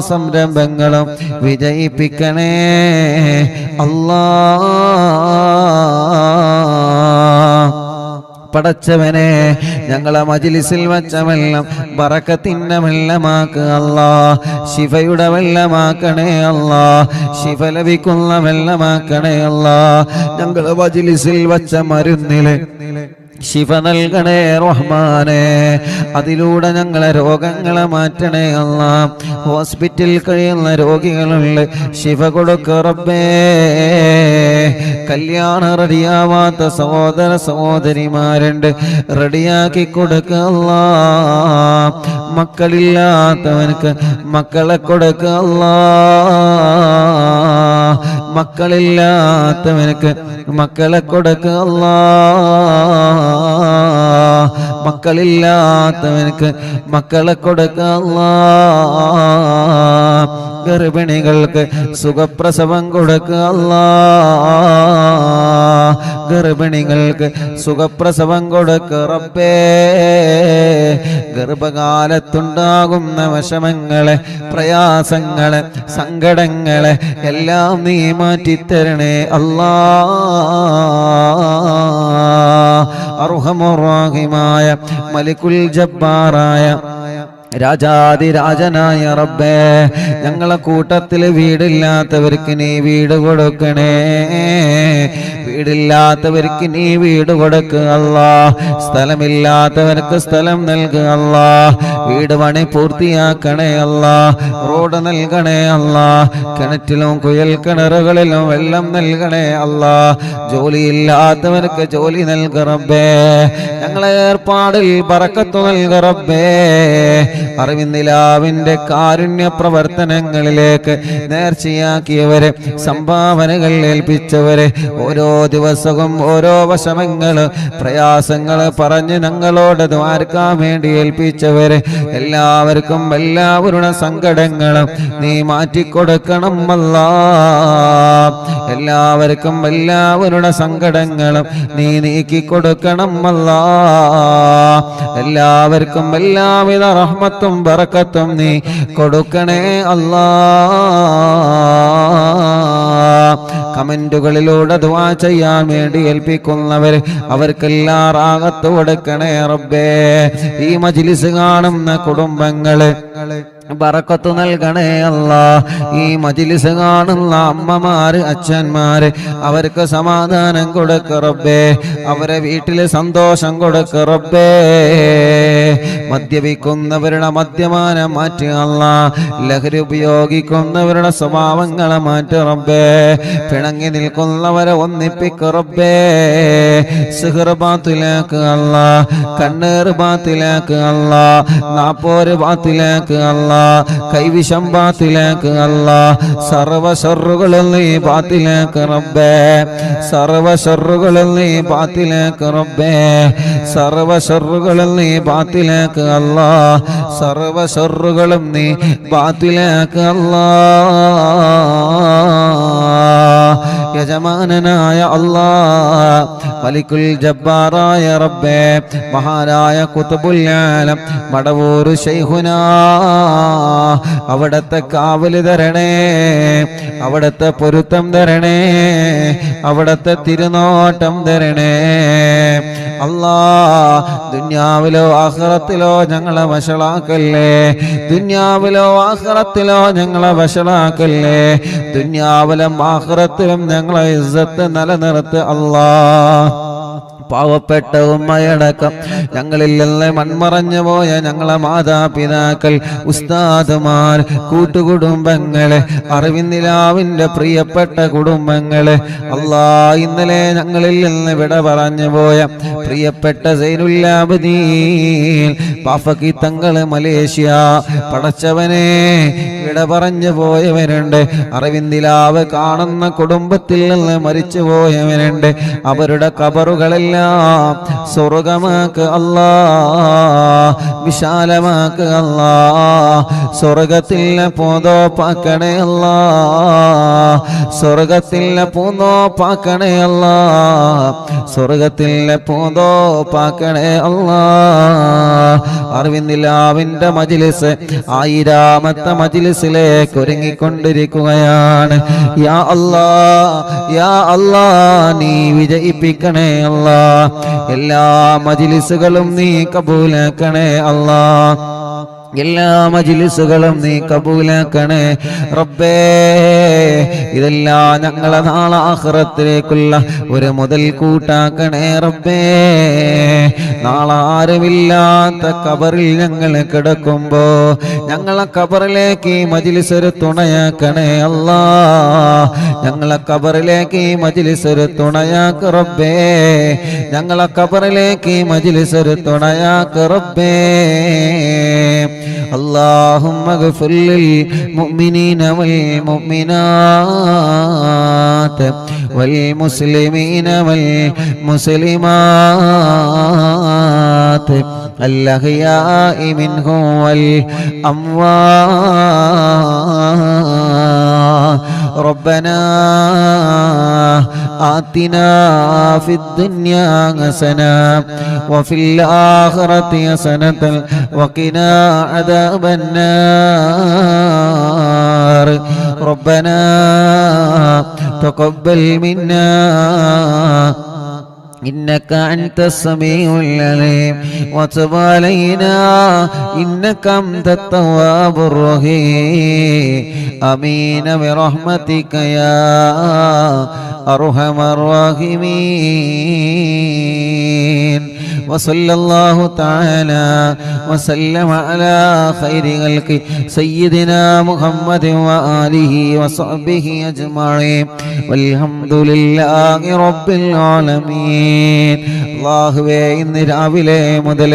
സംരംഭങ്ങളും വിജയിപ്പിക്കണേ അല്ലാ. പടച്ചവനെ, ഞങ്ങളെ മജ്‌ലിസിൽ വെച്ച വെള്ളം ബറക്കത്തിന്റെ വെള്ളമാക്കുക അല്ലാ. ശിഫയുടെ വെള്ളമാക്കണേ അല്ലാ. ശിഫ ലഭിക്കുന്ന വെള്ളമാക്കണേ അല്ലാ. ഞങ്ങളെ മജ്‌ലിസിൽ വെച്ച മരുന്നില് ശിഫ നൽകണേ റഹ്മാനെ. അതിലൂടെ ഞങ്ങളെ രോഗങ്ങളെ മാറ്റണേ അല്ലാ. ഹോസ്പിറ്റലിൽ കഴിയുന്ന രോഗികളുള്ള ശിഫ കൊടുക്ക റബ്ബേ. കല്യാണം റെഡിയാവാത്ത സഹോദര സഹോദരിമാരുണ്ട്, റെഡിയാക്കി കൊടുക്ക അല്ലാ. മക്കളില്ലാത്തവനക്ക് മക്കളെ കൊടുക്ക അല്ലാ. മക്കളില്ലാത്തവനക്ക് മക്കളെ കൊടുക്ക അല്ലാ. മക്കളില്ലാത്തവനക്ക് മക്കളെ കൊടുക്ക അല്ലാ. ഗർഭിണികൾക്ക് സുഖപ്രസവം കൊടുക്കുക അല്ലാ. ഗർഭിണികൾക്ക് സുഖപ്രസവം കൊടുക്കുക റബ്ബേ. ഗർഭകാലത്തുണ്ടാകുന്ന വിഷമങ്ങളെ, പ്രയാസങ്ങളെ, സങ്കടങ്ങളെ എല്ലാം നീ മാറ്റിത്തരണേ അല്ലാ. അർഹമുർ റഹീമായ മലിക്കുൽ ജബ്ബാറായ രാജാതിരാജനായ റബ്ബേ, ഞങ്ങളെ കൂട്ടത്തിൽ വീടില്ലാത്തവർക്ക് നീ വീട് കൊടുക്കണേ. വീടില്ലാത്തവർക്ക് നീ വീട് കൊടുക്കുക അല്ലാ. സ്ഥലമില്ലാത്തവർക്ക് സ്ഥലം നൽകുക അല്ലാ. വീട് പണി പൂർത്തിയാക്കണേ അല്ലാ. റോഡ് നൽകണേ അല്ലാ. കിണറ്റിലും കുയൽ കിണറുകളിലും വെള്ളം നൽകണേ അല്ലാ. ജോലിയില്ലാത്തവർക്ക് ജോലി നൽകുക റബ്ബേ. ഞങ്ങളെ ഏർപ്പാടിൽ ബറക്കത്ത് നൽകുക റബ്ബേ. അറിവിന്ദിലാവിന്റെ കാരുണ്യ പ്രവർത്തനങ്ങളിലേക്ക് നേർച്ചയാക്കിയവരെ, സംഭാവനകൾ ഏൽപ്പിച്ചവരെ, ഓരോ ദിവസവും ഓരോ വിഷമങ്ങള്, പ്രയാസങ്ങള് പറഞ്ഞ് ഞങ്ങളോട് ദ്വാരക്കാൻ വേണ്ടി ഏൽപ്പിച്ചവരെ എല്ലാവർക്കും എല്ലാവരുടെ സങ്കടങ്ങളും നീ മാറ്റിക്കൊടുക്കണം അല്ലാ. എല്ലാവർക്കും എല്ലാവരുടെ സങ്കടങ്ങളും നീ നീക്കിക്കൊടുക്കണം അല്ലാ. എല്ലാവർക്കും എല്ലാവിധ റഹ്മത്തും ബറക്കത്തും നീ കൊടുക്കണേ അല്ലാ. കമന്റുകളിലൂടെ ദുആ ചെയ്യാൻ വേണ്ടി ഏൽപ്പിക്കുന്നവർ അവർക്കെല്ലാം റാഹത്ത് കൊടുക്കണേ റബ്ബേ. ഈ മജ്‌ലിസ് കാണുന്ന കുടുംബങ്ങള് ബറക്കത്ത് നൽകണേ അല്ലാ. ഈ മജ്ലിസ് കാണുന്ന അമ്മമാര് അച്ഛന്മാര് അവർക്ക് സമാധാനം കൊടുക്ക റബ്ബേ. അവരെ വീട്ടില് സന്തോഷം കൊടുക്ക റബ്ബേ. മദ്യപിക്കുന്നവരുടെ മദ്യപാനം മാറ്റി അല്ലാ. ലഹരി ഉപയോഗിക്കുന്നവരുടെ സ്വഭാവങ്ങളെ മാറ്റി റബ്ബേ. പിണങ്ങി നിൽക്കുന്നവരെ ഒന്നിപ്പിക്ക റബ്ബേ. സിഹർ ബാത്തിലേക്ക് അല്ലാ, കണ്ണേർ ബാത്തിലേക്ക് അല്ലാ, നാപ്പോര് ബാത്തിലേക്ക് അല്ലാ, കൈവിഷം ബാത്തിലേക്ക് അല്ലാ. സർവ ശർറുകളിൽ നീ ബാത്തിലേക്ക് റബ്ബേ. സർവ ശർറുകളിൽ നീ ബാത്തിലേക്ക് റബ്ബേ. സർവ ശർറുകളിൽ നീ ബാത്തിലേക്ക് അല്ലാ. സർവ ശർറുകളും നീ ബാത്തിലേക്ക് അല്ലാ. യജമാനനായ അല്ലാ, മലിക്കുൽ ജബ്ബാറായ റബ്ബേ, മഹാനായ ഖുത്ബുൽ ആലം മടവൂർ ശൈഖുനാ, അവിടത്തെ കാവല് തരണേ, അവിടത്തെ പൊരുത്തം തരണേ, അവിടത്തെ തിരുനോട്ടം തരണേ അല്ലാ. ദുനിയാവിലോ ആഖിറത്തിലോ ഞങ്ങളെ വഷളാക്കല്ലേ. ദുനിയാവിലോ ആഖിറത്തിലോ ഞങ്ങളെ വഷളാക്കല്ലേ. ദുനിയാവിലും ആഖിറത്തിലും ഞങ്ങളെ ഇസ്സത്ത് നിലനിർത്ത് അല്ലാ. പാവപ്പെട്ട ഉമ്മയടക്കം ഞങ്ങളിൽ നിന്ന് മൺമറഞ്ഞു പോയ ഞങ്ങളെ മാതാപിതാക്കൾ, ഉസ്താദുമാർ, കൂട്ടുകുടുംബങ്ങള്, അറിവിന്ദിലാവിന്റെ പ്രിയപ്പെട്ട കുടുംബങ്ങള്, അല്ലാ, ഇന്നലെ ഞങ്ങളിൽ നിന്ന് വിട പറഞ്ഞു പോയ പ്രിയപ്പെട്ട സൈനുല്ലാബദീൻ പാഫക്കി തങ്ങള് മലേഷ്യ, പടച്ചവനെ വിട പറഞ്ഞു പോയവരുണ്ട്. അറിവിന്ദിലാവ് കാണുന്ന കുടുംബത്തിൽ നിന്ന് മരിച്ചു പോയവരുണ്ട്. അവരുടെ ഖബറുകളെല്ലാം സ്വർഗമാക്ക് അല്ലാ, വിശാലമാക്ക് അല്ലാ. സ്വർഗത്തിലെ പൂന്തോപ്പാക്കണേ അല്ലാ. സ്വർഗത്തിലെ പൂന്തോപ്പാക്കണേ അല്ലാ. സ്വർഗത്തിലെ പൂന്തോപ്പാക്കണേ അല്ലാ. അറിവിന്ദിലാവിന്റെ മജ്ലിസ് 1000ാമത്തെ മജ്ലിസിലേക്ക് ഒരുങ്ങിക്കൊണ്ടിരിക്കുകയാണ്. യാ അല്ലാ, യാ അല്ലാ, നീ വിജയിപ്പിക്കണേ അല്ലാ. എല്ലാ മജ്ലിസുകളും നീ കബൂലാക്കണേ അല്ലാ. എല്ലാ മജ്ലിസുകളും നീ കബൂലാക്കണേ റബ്ബേ. ഇതെല്ലാം ഞങ്ങളെ നാളെ ആഖിറത്തിലേക്കുള്ള ഒരു മുതൽ കൂട്ടാക്കണേ റബ്ബേ. നാളെ ആരുമില്ലാത്ത ഖബറിൽ ഞങ്ങൾ കിടക്കുമ്പോ ഞങ്ങളെ ഖബറിലേക്ക് ഈ മജ്ലിസ് ഒരു തുണയാക്കണേ അല്ലാ. ഞങ്ങളെ ഖബറിലേക്ക് ഈ മജ്ലിസ് ഒരു തുണയാക്ക് റബ്ബേ. ഞങ്ങളെ ഖബറിലേക്ക് ഈ മജ്ലിസ് ഒരു തുണയാക്ക് റബ്ബേ. اللهم اغفر للمؤمنين والمؤمنات والمسلمين والمسلمات الأحياء منهم والأموات. ربنا آتنا في الدنيا حسنة وفي الآخرة حسنة وقنا عذاب النار. ربنا تقبل منا إنك أنت السميع العليم وتب علينا إنك أنت التواب الرحيم. آمين برحمتك يا أرحم الراحمين. وصلى الله تعالى وسلم على خير خلق سيدنا محمد وآله وصحبه أجمعين والحمد لله رب العالمين. അല്ലാഹുവേ, ഇന്ന് രാവിലെ മുതൽ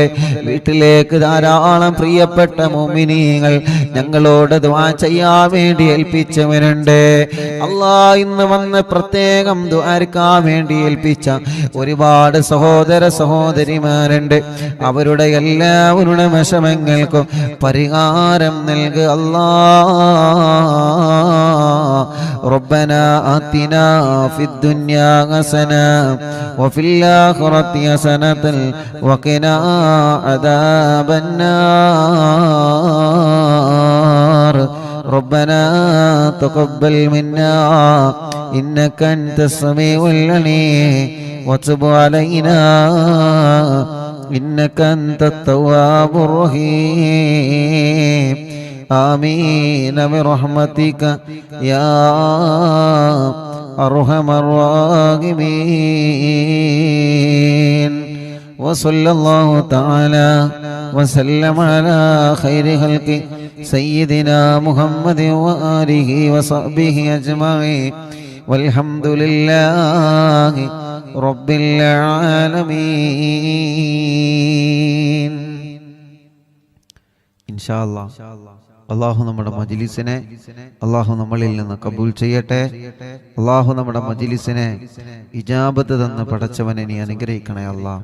വീട്ടിലേക്ക് ധാരാളം പ്രിയപ്പെട്ട മുഅ്മിനീങ്ങൾ ഞങ്ങളോട് ദുആ ചെയ്യാൻ വേണ്ടി ഏൽപ്പിച്ചവരുണ്ട്. അല്ലാഹ്, ഇന്ന് വന്ന് പ്രത്യേകം ദുആർക്കാൻ വേണ്ടി ഏൽപ്പിച്ച ഒരുപാട് സഹോദര സഹോദരിമാരുണ്ട്. അവരുടെ എല്ലാവരുടെ വിഷമങ്ങൾക്കും പരിഹാരം നൽകുക അല്ലാഹ്. റബ്ബനാ ആതിനാ ഫിദ് ദുനിയാ ഹസന വഫിൽ ആഖിറതി ഹസനതൻ വഖിനാ അദാബൻ നാർ. ربنا تقبل منا إنك أنت السميع العليم وتب علينا إنك أنت التواب الرحيم. آمين برحمتك يا أرحم الراحمين. وصلى الله تعالى وسلم على خير خلق سيدنا محمد وآله وصحبه أجمعين والحمد لله رب العالمين. ഇൻഷാ അല്ലാഹ് അല്ലാഹു നമ്മുടെ മജ്ലിസിനെ അല്ലാഹു നമ്മളിൽ നിന്ന് കബൂൽ ചെയ്യട്ടെ. അല്ലാഹു നമ്മുടെ മജ്ലിസിനെ ഇജാബത്ത് തന്ന് പടച്ചവനെ നീ അനുഗ്രഹിക്കണേ അല്ലാഹ്.